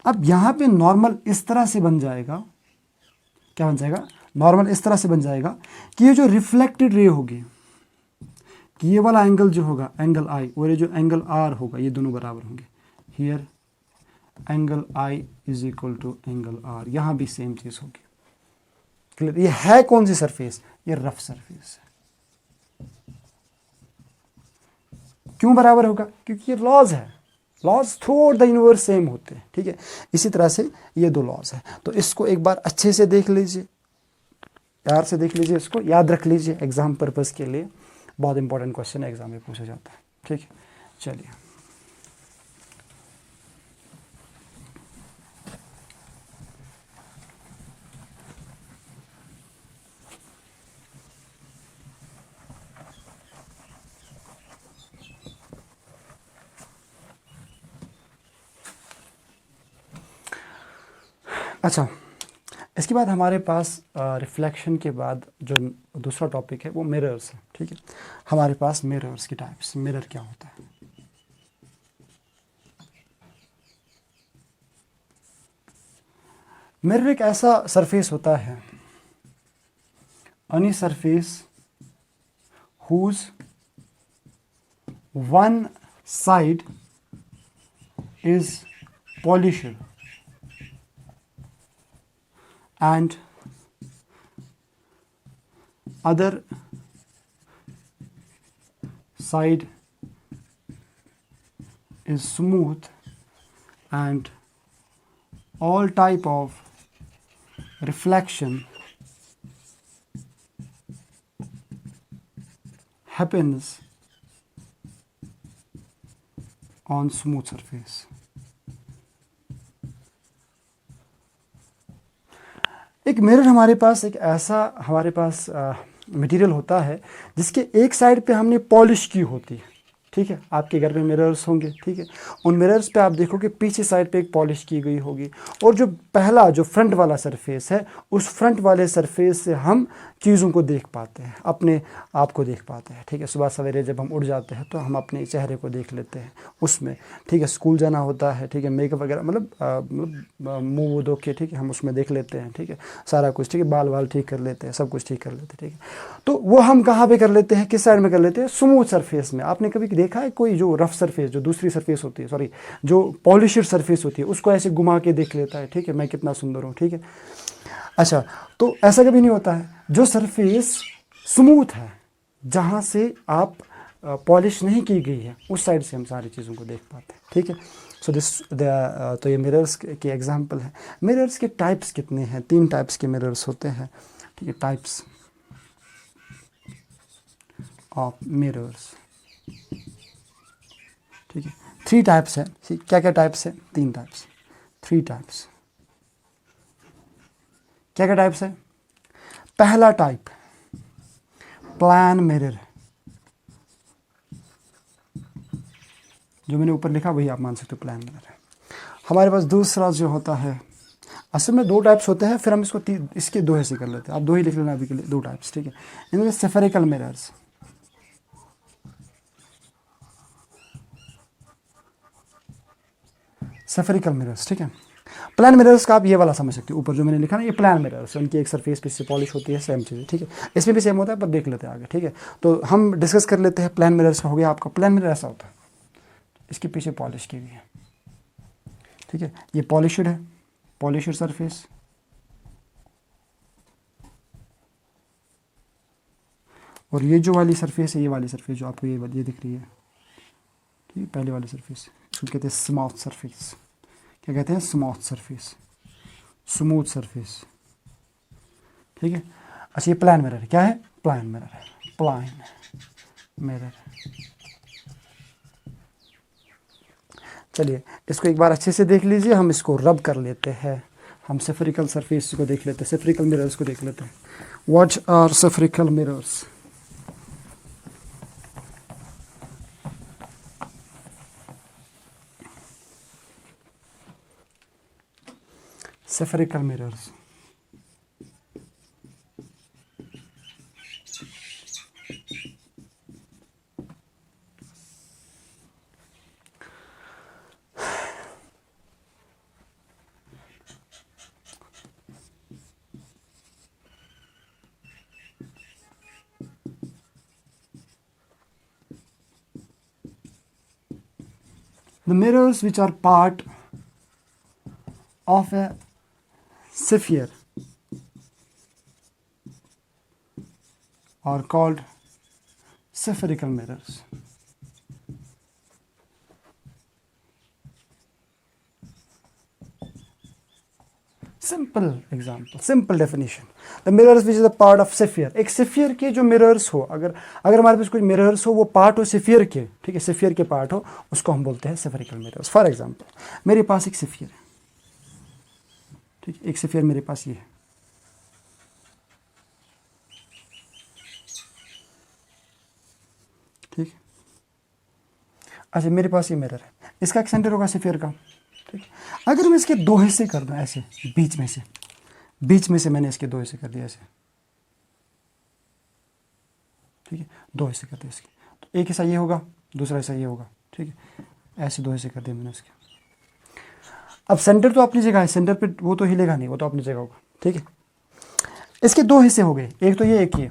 A: अब यहाँ पे नॉर्मल इस तरह से बन जाएगा, क्या बन जाएगा? नॉर्मल इस तरह से बन जाएगा कि ये जो रिफ्लेक्टेड रे होगी, कि ये वाला एंगल जो होगा एंगल आई और ये जो एंगल आर होगा ये दोनों बराबर होंगे। Here angle I is equal to angle R, यहाँ भी सेम चीज होगी। क्लियर? ये है कौन सी सरफेस? ये रफ सरफेस है। क्यों बराबर होगा? क्योंकि ये लॉज है, laws throughout the universe same होते हैं, ठीक है। इसी तरह से ये दो लॉज है। तो इसको एक बार अच्छे से देख लीजिए, प्यार से देख लीजिए, इसको याद रख लीजिए एग्जाम पर्पस के लिए, बहुत इंपॉर्टेंट क्वेश्चन एग्जाम में पूछा जाता है, ठीक है। चलिए अच्छा, इसके बाद हमारे पास रिफ्लेक्शन के बाद जो दूसरा टॉपिक है वो मिरर्स है, ठीक है। हमारे पास मिरर्स की टाइप्स, मिरर क्या होता है? मिरर एक ऐसा सरफेस होता है, any surface whose one side is polished and other side is smooth, and all type of reflection happens on smooth surface. एक मिरर हमारे पास एक ऐसा हमारे पास मटेरियल होता है जिसके एक साइड पे हमने पॉलिश की होती है, ठीक है। आपके घर में मिरर्स होंगे, ठीक है। उन मिरर्स पे आप देखोगे पीछे साइड पे एक पॉलिश की गई होगी, और जो पहला जो फ्रंट वाला सरफेस है, उस फ्रंट वाले सरफेस से हम चीज़ों को देख पाते हैं, अपने आप को देख पाते हैं, ठीक है। सुबह सवेरे जब हम उठ जाते हैं तो हम अपने चेहरे को देख लेते हैं उसमें, ठीक है। स्कूल जाना होता है, ठीक है, मेकअप वगैरह मतलब मुँह धो के, ठीक है, हम उसमें देख लेते हैं, ठीक है, सारा कुछ, ठीक है, बाल वाल ठीक कर लेते हैं, सब कुछ ठीक कर लेते हैं, ठीक है। तो वो हम कहाँ पे कर लेते हैं, किस साइड में कर लेते हैं? स्मूथ सरफेस में। आपने कभी देखा है कोई जो रफ सरफेस, जो दूसरी सरफेस होती है, सॉरी जो पॉलिश्ड सरफेस होती है, उसको ऐसे घुमा के देख लेता है, ठीक है, मैं कितना सुंदर हूँ, ठीक है। अच्छा, तो ऐसा कभी नहीं होता है। जो सरफेस स्मूथ है, जहाँ से आप पॉलिश नहीं की गई है, उस साइड से हम सारी चीज़ों को देख पाते हैं, ठीक है। सो तो ये मिरर्स के एग्जांपल है। मिरर्स के टाइप्स कितने हैं? 3 टाइप्स के मिरर्स होते हैं, ठीक है। टाइप्स ऑफ मिरर्स, ठीक है। 3 टाइप्स है। क्या क्या टाइप्स है? 3 टाइप्स, 3 टाइप्स। क्या क्या टाइप्स है? पहला टाइप प्लान मिरर, जो मैंने ऊपर लिखा वही आप मान सकते हो प्लान मिरर है। हमारे पास दूसरा जो होता है, असल में 2 टाइप्स होते हैं, फिर हम इसको इसके 2 हिस्से कर लेते हैं। आप 2 ही लिख लेना अभी के लिए, 2 टाइप्स, ठीक है। इनमें सेफेरिकल मिरर्स, सेफेरिकल मिरर्स, ठीक है। प्लान मिरर्स का आप ये वाला समझ सकते हो, ऊपर जो मैंने लिखा ना, ये प्लान मिरर्स, उनकी एक सरफेस पे से पॉलिश होती है, सेम चीज़ है, ठीक है। इसमें भी सेम होता है, पर देख लेते हैं आगे, ठीक है। तो हम डिस्कस कर लेते हैं प्लान मिरर्स का। हो गया आपका प्लान मिरर ऐसा होता है, इसके पीछे पॉलिश की हुई है, ठीक है। ये पॉलिश्ड है, पॉलिश्ड सरफेस, और ये जो वाली सरफेस है, ये वाली सरफेस जो आपको ये दिख रही है, ठीक है, पहले वाली सरफेस, इसको कहते हैं स्मूथ सरफेस। क्या कहते हैं? स्मूथ सरफेस, स्मूथ सरफेस, ठीक है। अच्छा, ये प्लान मिरर क्या है? प्लान मिरर है, प्लान मिरर। चलिए इसको एक बार अच्छे से देख लीजिए, हम इसको रब कर लेते हैं। हम सेफरिकल सरफेस को देख लेते हैं, सेफरिकल मिरर्स को देख लेते हैं। What are spherical mirrors? Spherical mirrors, the mirrors which are part of a sphere are called spherical mirrors. Simple example, simple definition. The mirrors which is a part of sphere. एक sphere के जो mirrors हो, अगर हमारे पास कुछ mirrors हो, वो part हो sphere के, ठीक है, sphere के part हो, उसको हम बोलते हैं spherical mirrors. For example, मेरे पास एक sphere है, ठीक है, एक sphere मेरे पास ये है, ठीक है। अच्छा, मेरे पास ये मिरर है, इसका एक सेंटर होगा स्फीयर का, ठीक है। अगर मैं इसके दो हिस्से कर दूं ऐसे, बीच में से मैंने इसके दो हिस्से कर दिया ऐसे, ठीक है, दो हिस्से कर दिए इसके, तो एक हिस्सा ये होगा, दूसरा हिस्सा ये होगा, ठीक है, ऐसे दो हिस्से कर दिए मैंने इसके। अब सेंटर तो अपनी जगह है, सेंटर पे वो तो हिलेगा नहीं, वो तो अपनी जगह होगा, ठीक है। इसके दो हिस्से हो गए, एक तो ये एक ये,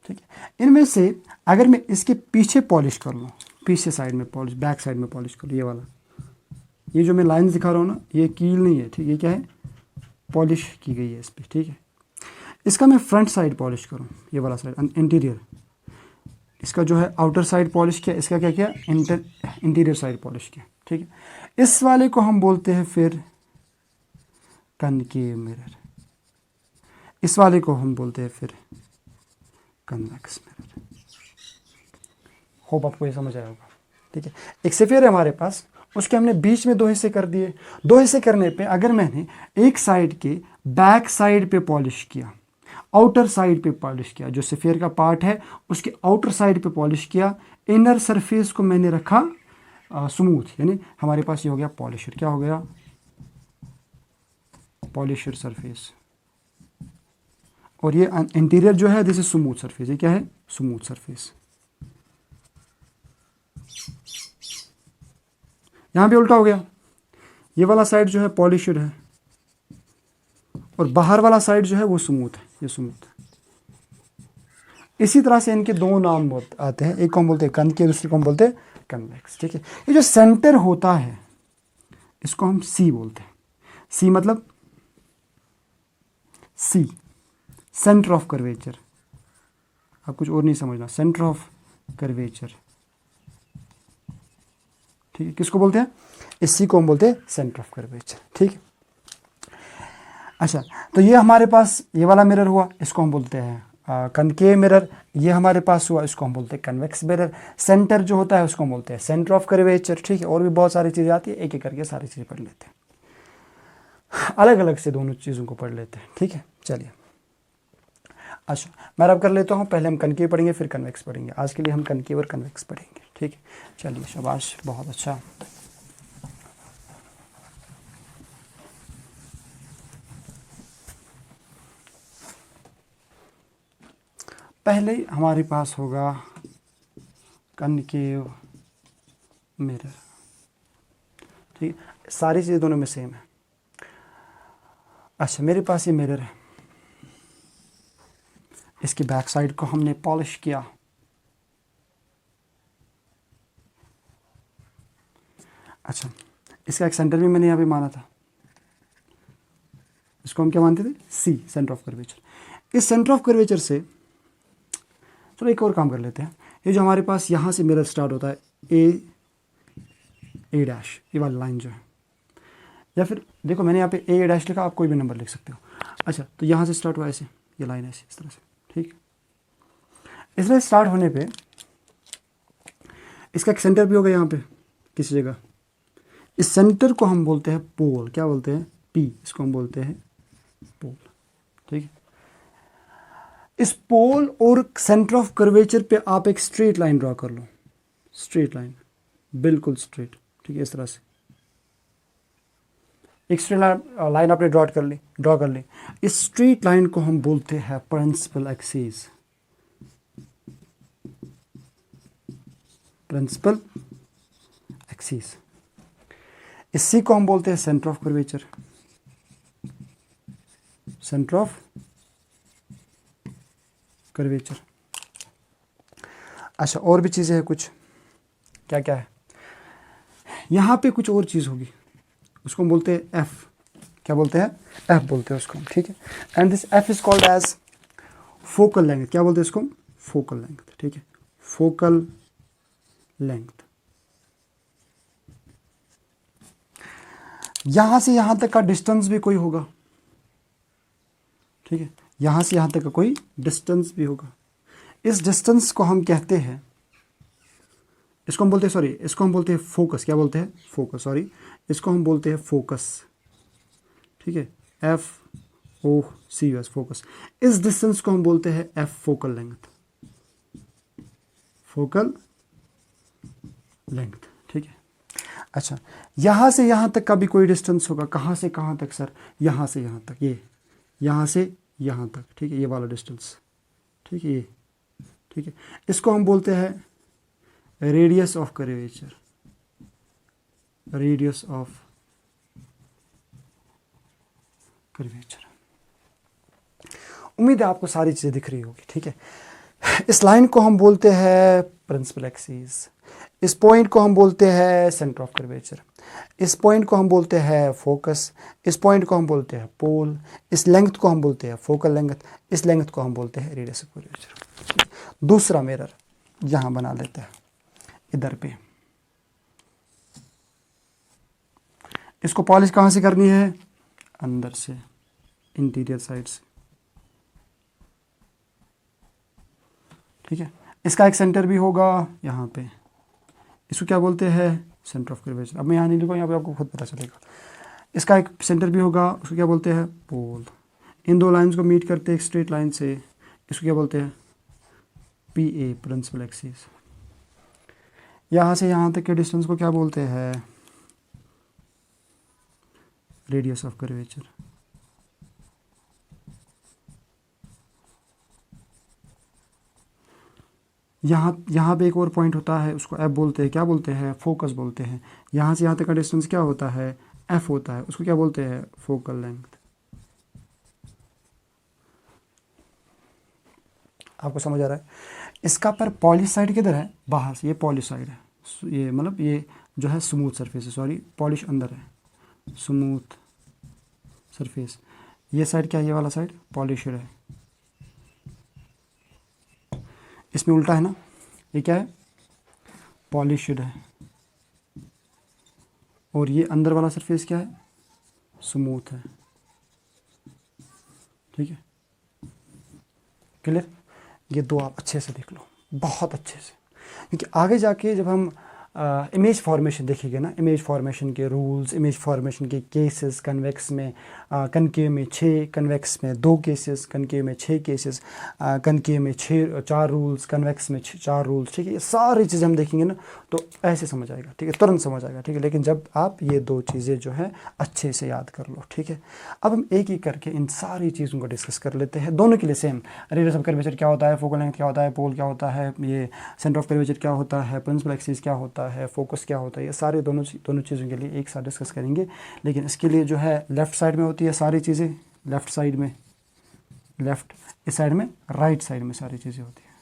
A: ठीक है। इनमें से अगर मैं इसके पीछे पॉलिश कर लूँ, पीछे साइड में पॉलिश, बैक साइड में पॉलिश कर लूँ, ये वाला, ये जो मैं लाइन दिखा रहा हूँ ना, ये कील नहीं है, ठीक है, ये क्या है, पॉलिश की गई है इस पर, ठीक है। इसका मैं फ्रंट साइड पॉलिश करूँ, ये वाला साइड इंटीरियर, इसका जो है आउटर साइड पॉलिश किया, इसका क्या किया, इंटीरियर साइड पॉलिश किया, ठीक है। इस वाले को हम बोलते हैं फिर कनकेव मिरर, इस वाले को हम बोलते हैं फिर कन्वेक्स मिरर। होप आपको ये समझ आया होगा, ठीक है। एक स्फीयर है हमारे पास, उसके हमने बीच में दो हिस्से कर दिए, दो हिस्से करने पे अगर मैंने एक साइड के बैक साइड पे पॉलिश किया, आउटर साइड पे पॉलिश किया, जो स्फीयर का पार्ट है उसके आउटर साइड पे पॉलिश किया, इनर सरफेस को मैंने रखा स्मूथ, यानी हमारे पास ये हो गया पॉलिशर, क्या हो गया, पॉलिशर सरफेस। और ये इंटीरियर जो है दिस इज स्मूथ सरफेस, ये क्या है, स्मूथ सरफेस। यहां पे उल्टा हो गया, ये वाला साइड जो है पॉलिशर है और बाहर वाला साइड जो है वो स्मूथ है, ये स्मूथ है। इसी तरह से इनके दो नाम आते हैं, एक को हम बोलते हैं कनकेव, दूसरे को हम बोलते हैं कन्वेक्स, ठीक है। ये जो सेंटर होता है इसको हम सी बोलते हैं, सी मतलब सी, सेंटर ऑफ कर्वेचर। आप कुछ और नहीं समझना, सेंटर ऑफ कर्वेचर, ठीक है। किसको बोलते हैं, इस सी को हम बोलते हैं सेंटर ऑफ कर्वेचर, ठीक है। अच्छा, तो ये हमारे पास ये वाला मिरर हुआ, इसको हम बोलते हैं कनकेव मिरर। ये हमारे पास हुआ, इसको हम बोलते हैं कन्वेक्स मिरर। सेंटर जो होता है उसको हम बोलते हैं सेंटर ऑफ कर्वेचर, ठीक है। और भी बहुत सारी चीज़ें आती है, एक एक करके सारी चीज़ें पढ़ लेते हैं, अलग अलग से दोनों चीज़ों को पढ़ लेते हैं, ठीक है। चलिए, अच्छा मैं अब कर लेता हूँ, पहले हम कनकेव पढ़ेंगे फिर कन्वेक्स पढ़ेंगे। आज के लिए हम कनकेव और कन्वेक्स पढ़ेंगे, ठीक है। चलिए, शाबाश, बहुत अच्छा। पहले हमारे पास होगा कनकेव मिरर, ठीक है। सारी चीज़ें दोनों में सेम है। अच्छा, मेरे पास ये मिरर है, इसकी बैक साइड को हमने पॉलिश किया, अच्छा, इसका एक सेंटर भी मैंने यहाँ पे माना था, इसको हम क्या मानते थे, सी, सेंटर ऑफ कर्वेचर। इस सेंटर ऑफ कर्वेचर से चलो एक और काम कर लेते हैं। ये जो हमारे पास यहाँ से मिरर स्टार्ट होता है, ए डैश, ये वाली लाइन जो है, या फिर देखो मैंने यहाँ पे ए डैश लिखा, आप कोई भी नंबर लिख सकते हो। अच्छा, तो यहाँ से स्टार्ट हुआ ऐसे, ये लाइन ऐसे इस तरह से, ठीक। इसलिए स्टार्ट होने पे इसका एक सेंटर भी होगा यहाँ पे किसी जगह, इस सेंटर को हम बोलते हैं पोल, क्या बोलते हैं, पी, इसको हम बोलते हैं पोल, ठीक है। इस पोल और सेंटर ऑफ कर्वेचर पे आप एक स्ट्रेट लाइन ड्रॉ कर लो, स्ट्रेट लाइन, बिल्कुल स्ट्रेट, ठीक है, इस तरह से एक स्ट्रेट लाइन आपने ड्रॉ कर ली। इस स्ट्रेट लाइन को हम बोलते हैं प्रिंसिपल एक्सिस, प्रिंसिपल एक्सिस। इसी को हम बोलते हैं centre of curvature, centre of curvature. अच्छा, और भी चीज़ें हैं कुछ, क्या क्या है, यहाँ पे कुछ और चीज़ होगी, उसको हम बोलते हैं एफ। क्या बोलते हैं? एफ बोलते हैं उसको, ठीक है। And this F is called as focal length. क्या बोलते हैं इसको? फोकल लेंथ, ठीक है, फोकल लेंथ। यहां से यहां तक का डिस्टेंस भी कोई होगा, ठीक है, यहां से यहां तक का कोई डिस्टेंस भी होगा। इस डिस्टेंस को हम कहते हैं, इसको हम बोलते हैं, सॉरी, इसको हम बोलते हैं फोकस। क्या बोलते हैं? फोकस, सॉरी, इसको हम बोलते हैं फोकस, ठीक है, FOCUS, फोकस। इस डिस्टेंस को हम बोलते हैं F focal length, focal length, ठीक है। अच्छा, यहां से यहां तक का भी कोई डिस्टेंस होगा। कहां से कहां तक सर? यहां से यहां तक, ये यहां से यहां तक, ठीक है, ये वाला डिस्टेंस, ठीक है, ये, ठीक है। इसको हम बोलते हैं radius of curvature, radius of curvature. उम्मीद है आपको सारी चीजें दिख रही होगी, ठीक है। इस लाइन को हम बोलते हैं प्रिंसिपल एक्सिस, इस पॉइंट को हम बोलते हैं सेंटर ऑफ कर्वेचर, इस पॉइंट को हम बोलते हैं फोकस, इस पॉइंट को हम बोलते हैं पोल, इस लेंथ को हम बोलते हैं फोकल लेंथ, इस लेंथ को हम बोलते हैं रेडियस ऑफ कर्वेचर। दूसरा मिरर यहां बना लेते हैं, इधर पे। इसको पॉलिश कहां से करनी है? अंदर से, इंटीरियर साइड से, ठीक है। इसका एक सेंटर भी होगा यहाँ पे, इसको क्या बोलते हैं? Centre of curvature. अब मैं यहाँ नहीं लिखूँगा, यहाँ पे आपको खुद पता चलेगा। इसका एक सेंटर भी होगा, उसको क्या बोलते हैं? पोल। इन दो लाइंस को मीट करते हैं एक स्ट्रेट लाइन से, इसको क्या बोलते हैं? PA, principal axis. यहाँ से यहाँ तक के डिस्टेंस को क्या बोलते हैं? Radius of curvature. यहाँ पे एक और पॉइंट होता है, उसको एफ बोलते हैं। क्या बोलते हैं? फोकस बोलते हैं। यहाँ से यहाँ तक का डिस्टेंस क्या होता है? एफ होता है, उसको क्या बोलते हैं? Focal length. आपको समझ आ रहा है? इसका पर पॉलिश साइड किधर है? बाहर से, ये पॉलिश साइड है, ये मतलब ये जो है स्मूथ सरफेस है, सॉरी, पॉलिश अंदर है, स्मूथ सरफेस। ये साइड क्या है? ये वाला साइड पॉलिश्ड है। इसमें उल्टा है ना, ये क्या है? पॉलिश्ड है। और ये अंदर वाला सरफेस क्या है? स्मूथ है, ठीक है, क्लियर? ये दो आप अच्छे से देख लो, बहुत अच्छे से, क्योंकि आगे जाके जब हम इमेज फॉर्मेशन देखेंगे ना, इमेज फॉर्मेशन के रूल्स, इमेज फॉर्मेशन के केसेस, कन्वेक्स में कनकेव में 6, कन्वेक्स में 2 केसेस, कनकेव में 6 केसेस, कनकेव में 4 रूल्स, कन्वेक्स में 4 रूल्स, ठीक है। ये सारी चीज़ें हम देखेंगे ना तो ऐसे समझ आएगा, ठीक है, तुरंत समझ आएगा, ठीक है। लेकिन जब आप ये 2 चीज़ें जो है अच्छे से याद कर लो, ठीक है। अब हम एक एक करके इन सारी चीज़ों को डिस्कस कर लेते हैं, दोनों के लिए सेम। रेडियस ऑफ कर्वेचर क्या होता है, फोकल लेंथ क्या होता है, पोल क्या होता है, ये सेंटर ऑफ कर्वेचर क्या होता है, प्रिंसिपल एक्सिस क्या होता है, फोकस क्या होता है, ये सारे दोनों चीज़ों के लिए एक साथ डिस्कस करेंगे। लेकिन इसके लिए जो है लेफ़्ट साइड में होती है सारी चीज़ें, लेफ़्ट साइड में, लेफ़्ट, इस साइड में राइट साइड में सारी चीज़ें होती है,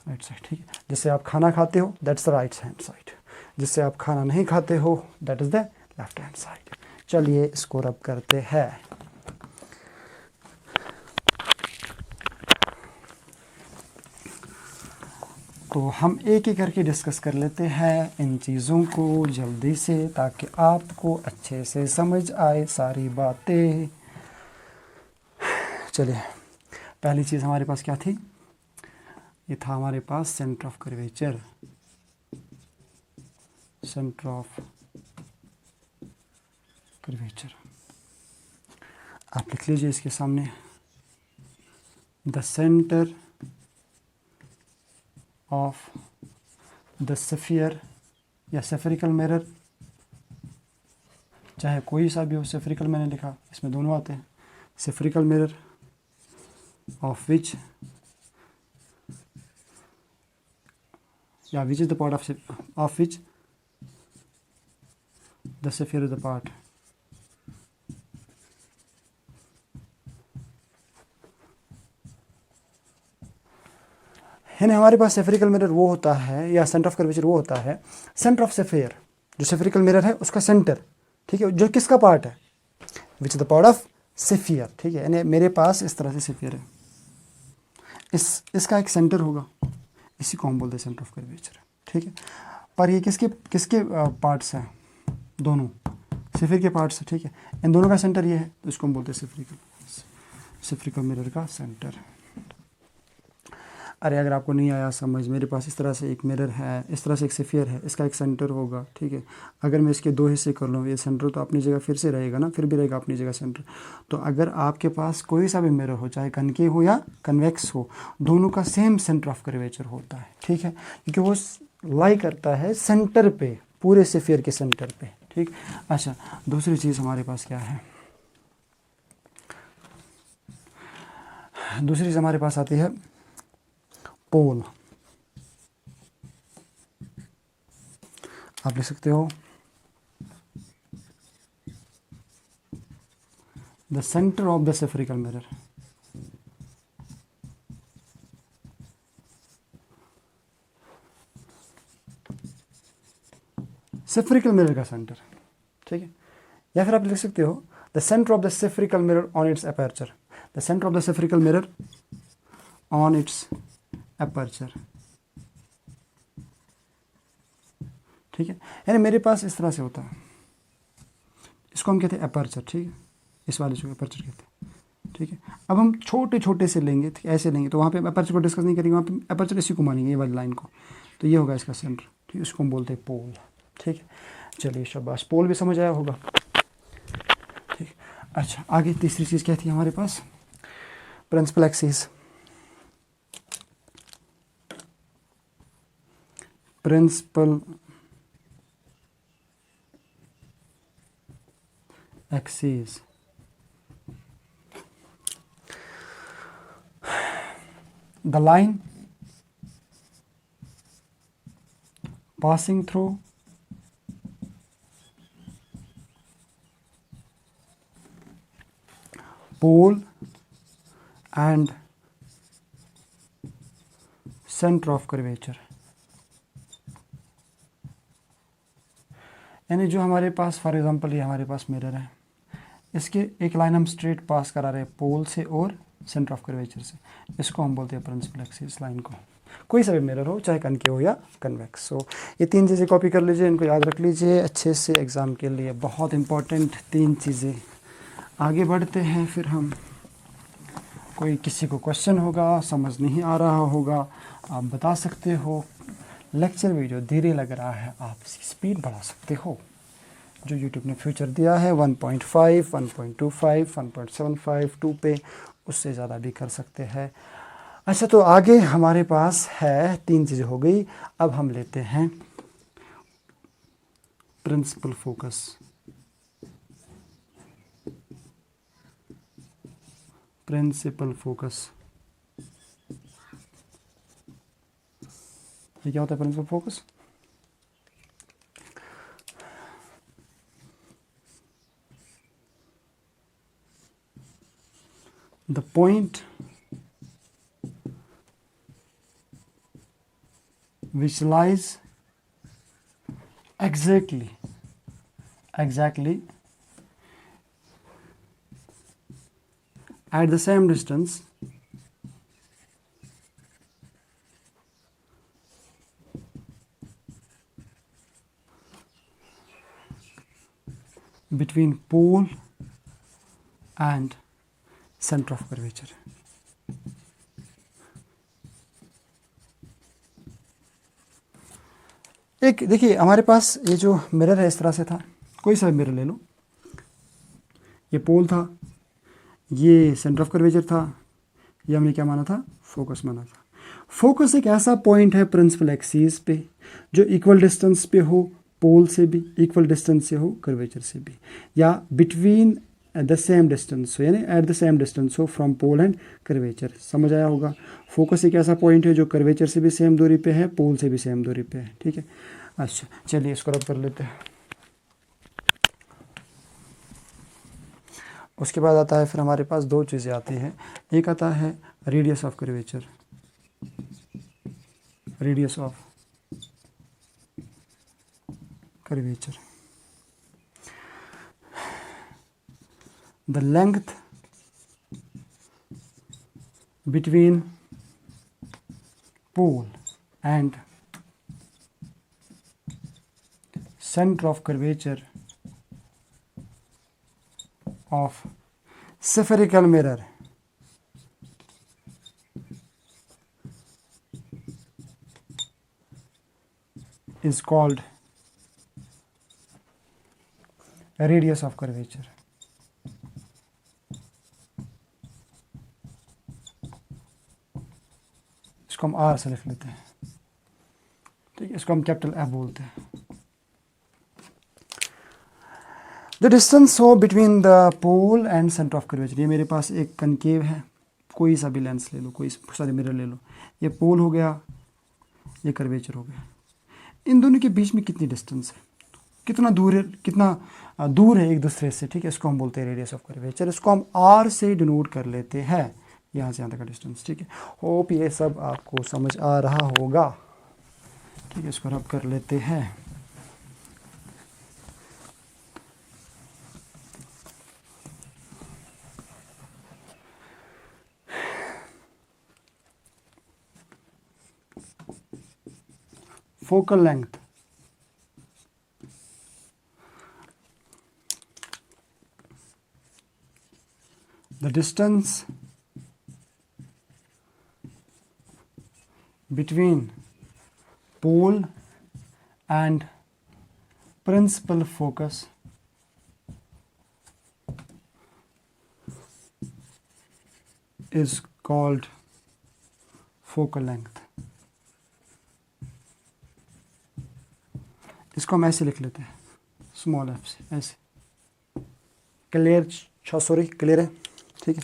A: राइट साइड, ठीक है। जिससे आप खाना खाते हो that's the right hand side, जिससे आप खाना नहीं खाते हो that is the left hand side. चलिए इसको रब करते हैं। तो हम एक एक करके डिस्कस कर लेते हैं इन चीज़ों को जल्दी से, ताकि आपको अच्छे से समझ आए सारी बातें। चलिए, पहली चीज़ हमारे पास क्या थी? ये था हमारे पास centre of curvature, centre of curvature. आप लिख लीजिए इसके सामने, the centre of the sphere या स्फेरिकल मिरर, चाहे कोई सा भी हो, स्फेरिकल मैंने लिखा, इसमें दोनों आते हैं, स्फेरिकल मिरर ऑफ विच या which is the part of which the sphere is the part. यानी हमारे पास स्फेरिकल मिरर वो होता है, या सेंटर ऑफ कर्वेचर वो होता है, सेंटर ऑफ स्फीयर जो स्फेरिकल मिरर है उसका सेंटर, ठीक है, जो किसका पार्ट है, which is the part of sphere, ठीक है। यानी मेरे पास इस तरह से स्फीयर है, इसका एक सेंटर होगा, इसी को हम बोलते हैं सेंटर ऑफ कर्वेचर, ठीक है। पर ये किसके किसके पार्ट्स हैं, दोनों स्फीयर के पार्ट्स हैं, ठीक है। इन दोनों का सेंटर ये है, तो इसको हम बोलते हैं स्फेरिकल मिरर का सेंटर। अरे अगर आपको नहीं आया समझ, मेरे पास इस तरह से एक मिरर है, इस तरह से एक स्फीयर है, इसका एक सेंटर होगा, ठीक है। अगर मैं इसके दो हिस्से कर लूँ, ये सेंटर तो अपनी जगह फिर से रहेगा ना, फिर भी रहेगा अपनी जगह सेंटर। तो अगर आपके पास कोई सा भी मिरर हो, चाहे कनकेव हो या कन्वेक्स हो, दोनों का सेम सेंटर ऑफ कर्वेचर होता है, ठीक है, क्योंकि वो लाई करता है सेंटर पे, पूरे स्फीयर के सेंटर पे, ठीक। अच्छा, दूसरी चीज़ हमारे पास क्या है, दूसरी चीज़ हमारे पास आती है पोल। आप लिख सकते हो the centre of the spherical mirror, spherical mirror का सेंटर, ठीक है। या फिर आप लिख सकते हो the centre of the spherical mirror on it's aperture, the centre of the spherical mirror on it's aperture, ठीक है। यानी मेरे पास इस तरह से होता है, इसको हम कहते हैं अपर्चर, ठीक है, इस वाले को अपर्चर कहते हैं, ठीक है। अब हम छोटे छोटे से लेंगे, ऐसे लेंगे, तो वहाँ पे अपर्चर को डिस्कस नहीं करेंगे, वहाँ पे अपर्चर इसी को मानेंगे, ये वाली लाइन को, तो ये होगा इसका सेंटर, ठीक है, इसको हम बोलते हैं पोल, ठीक है। चलिए शाबाश, पोल भी समझ आया होगा, ठीक। अच्छा, आगे तीसरी चीज़ क्या थी हमारे पास, principal axis, principal axis, the line passing through pole and center of curvature, यानी जो हमारे पास फॉर एग्जांपल ये हमारे पास मिरर है, इसके एक लाइन हम स्ट्रेट पास करा रहे हैं पोल से और सेंटर ऑफ कर्वेचर से, इसको हम बोलते हैं प्रिंसिपल एक्सिस लाइन को। कोई सा भी मिरर हो, चाहे कनकेव हो या कन्वेक्स हो, ये तीन चीज़ें कॉपी कर लीजिए, इनको याद रख लीजिए अच्छे से, एग्ज़ाम के लिए बहुत इंपॉर्टेंट तीन चीज़ें। आगे बढ़ते हैं फिर हम, कोई किसी को क्वेश्चन होगा, समझ नहीं आ रहा होगा, आप बता सकते हो। लेक्चर वीडियो धीरे लग रहा है, आप इसकी स्पीड बढ़ा सकते हो, जो यूट्यूब ने फ्यूचर दिया है 1.5, 1.25, 1.75, 2 पे, उससे ज़्यादा भी कर सकते हैं। अच्छा, तो आगे हमारे पास है, तीन चीज़ें हो गई, अब हम लेते हैं प्रिंसिपल फोकस। प्रिंसिपल फोकस, ये क्या होता है principal focus? The point which lies exactly at the same distance between pole and center of curvature. एक देखिए, हमारे पास ये जो मिरर है इस तरह से था, कोई सा मिरर ले लो, ये पोल था, ये सेंटर ऑफ कर्वेचर था, ये हमने क्या माना था, फोकस माना था। फोकस एक ऐसा पॉइंट है प्रिंसिपल एक्सिस पे जो इक्वल डिस्टेंस पे हो पोल से भी, इक्वल डिस्टेंस से हो कर्वेचर से भी, या बिटवीन द सेम डिस्टेंस हो, यानी एट द सेम डिस्टेंस हो फ्रॉम पोल एंड कर्वेचर। समझ आया होगा। फोकस एक ऐसा पॉइंट है जो कर्वेचर से भी सेम दूरी पे है, पोल से भी सेम दूरी पे है, ठीक है। अच्छा, चलिए इसको रब कर लेते हैं। उसके बाद आता है फिर हमारे पास दो चीज़ें आती हैं, एक आता है radius of curvature, radius of curvature. The length between pole and center of curvature of spherical mirror is called radius of curvature. इसको हम आर से लिख लेते हैं, ठीक है, इसको हम कैपिटल एफ बोलते हैं. द डिस्टेंस हो between the pole and centre of curvature. ये मेरे पास एक कनकेव है, कोई सा भी लेंस ले लो, कोई सारे मिरर ले लो. ये पोल हो गया, ये कर्वेचर हो गया. इन दोनों के बीच में कितनी डिस्टेंस है, कितना दूर है एक दूसरे से, ठीक है. इसको हम बोलते हैं रेडियस ऑफ कर्वेचर. इसको हम आर से डिनोट कर लेते हैं, यहाँ से यहाँ तक का डिस्टेंस, ठीक है. होप ये सब आपको समझ आ रहा होगा, ठीक है. इसको रब कर लेते हैं. focal length the distance between pole and principal focus is called focal length. इसको हम ऐसे लिख लेते हैं, स्मॉल एफ से, ऐसे. क्लियर है, ठीक है.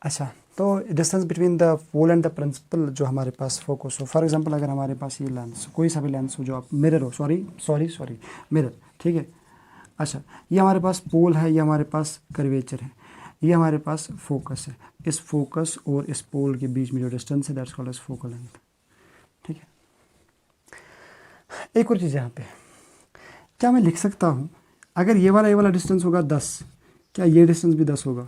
A: अच्छा, तो distance between the pole and the principal जो हमारे पास फोकस हो, फॉर एग्जांपल अगर हमारे पास ये लेंस, कोई सा भी लेंस हो, जो आप मिरर हो, सॉरी मिरर, ठीक है. अच्छा, ये हमारे पास पोल है, ये हमारे पास कर्वेचर है, ये हमारे पास फोकस है. इस फोकस और इस पोल के बीच में जो डिस्टेंस है that's called as focal length, ठीक है. एक और चीज़ यहाँ पे, क्या मैं लिख सकता हूँ अगर ये वाला डिस्टेंस होगा 10, क्या ये डिस्टेंस भी 10 होगा?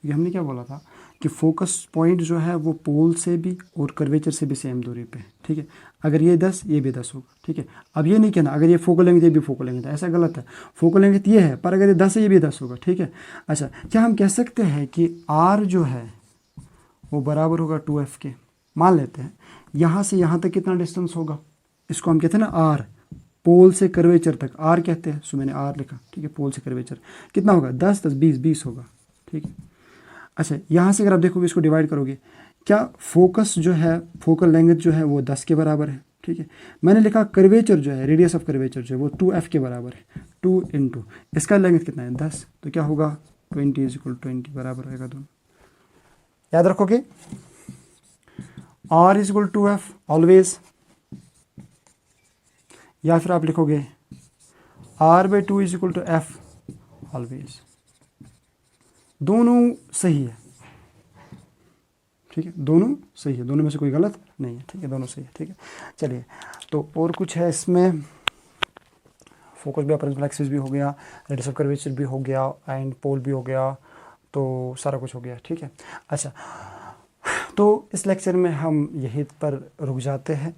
A: ये हमने क्या बोला था कि फोकस पॉइंट जो है वो पोल से भी और कर्वेचर से भी सेम दूरी पे है, ठीक है. अगर ये 10, ये भी 10 होगा, ठीक है. अब ये नहीं कहना अगर ये फोकल लेंथ, ये भी फोकल लेंथ, ऐसा गलत है. फोकल लेंथ ये है, पर अगर ये 10 है, ये भी 10 होगा, ठीक है. अच्छा, क्या हम कह सकते हैं कि आर जो है वो बराबर होगा 2f के? मान लेते हैं यहाँ से यहाँ तक कितना डिस्टेंस होगा, इसको हम कहते हैं ना आर, पोल से कर्वेचर तक आर कहते हैं. सो मैंने आर लिखा, ठीक है. पोल से कर्वेचर कितना होगा? 10 10 20 होगा, ठीक है. अच्छा, यहाँ से अगर आप देखोगे, इसको डिवाइड करोगे, क्या फोकस जो है, फोकल लेंथ जो है वो 10 के बराबर है, ठीक है. मैंने लिखा कर्वेचर जो है, रेडियस ऑफ कर्वेचर जो है वो 2f के बराबर है. 2 इंटू इसका लेंथ कितना है? 10. तो क्या होगा? 20 = 20 बराबर होगा दोनों. याद रखोगे, r = 2f ऑलवेज, या फिर आप लिखोगे r/2 = f ऑलवेज. दोनों सही है, ठीक है. दोनों सही है, दोनों में से कोई गलत नहीं है, ठीक है. दोनों सही है, ठीक है. चलिए, तो और कुछ है इसमें, फोकस भी, प्रिंसिपल एक्सिस भी हो गया, रेडियस ऑफ कर्वेचर भी हो गया, एंड पोल भी हो गया, तो सारा कुछ हो गया, ठीक है. अच्छा, तो इस लेक्चर में हम यहीं पर रुक जाते हैं.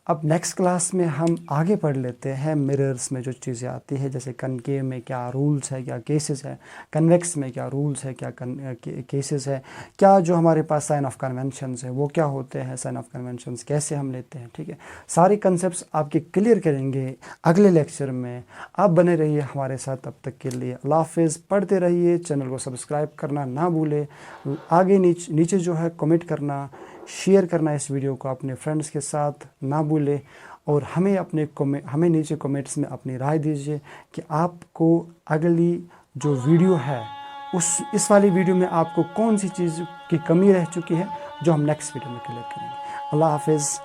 A: अब नेक्स्ट क्लास में हम आगे पढ़ लेते हैं मिरर्स में जो चीज़ें आती है, जैसे कनकेव में क्या रूल्स है, क्या केसेस है, कन्वेक्स में क्या रूल्स है, क्या केसेस है, क्या जो हमारे पास साइन ऑफ कन्वेंशंस है वो क्या होते हैं, साइन ऑफ कन्वेंशंस कैसे हम लेते हैं, ठीक है. सारी कंसेप्ट्स आपके क्लियर करेंगे अगले लेक्चर में. आप बने रहिए हमारे साथ, तब तक के लिए अल्लाह हाफ़िज़. पढ़ते रहिए, चैनल को सब्सक्राइब करना ना भूलें. आगे नीचे जो है कमेंट करना, शेयर करना इस वीडियो को अपने फ्रेंड्स के साथ ना भूलें. और हमें नीचे कमेंट्स में अपनी राय दीजिए कि आपको अगली जो वीडियो है इस वाली वीडियो में आपको कौन सी चीज़ की कमी रह चुकी है जो हम नेक्स्ट वीडियो में क्लियर करेंगे. अल्लाह हाफ़िज़.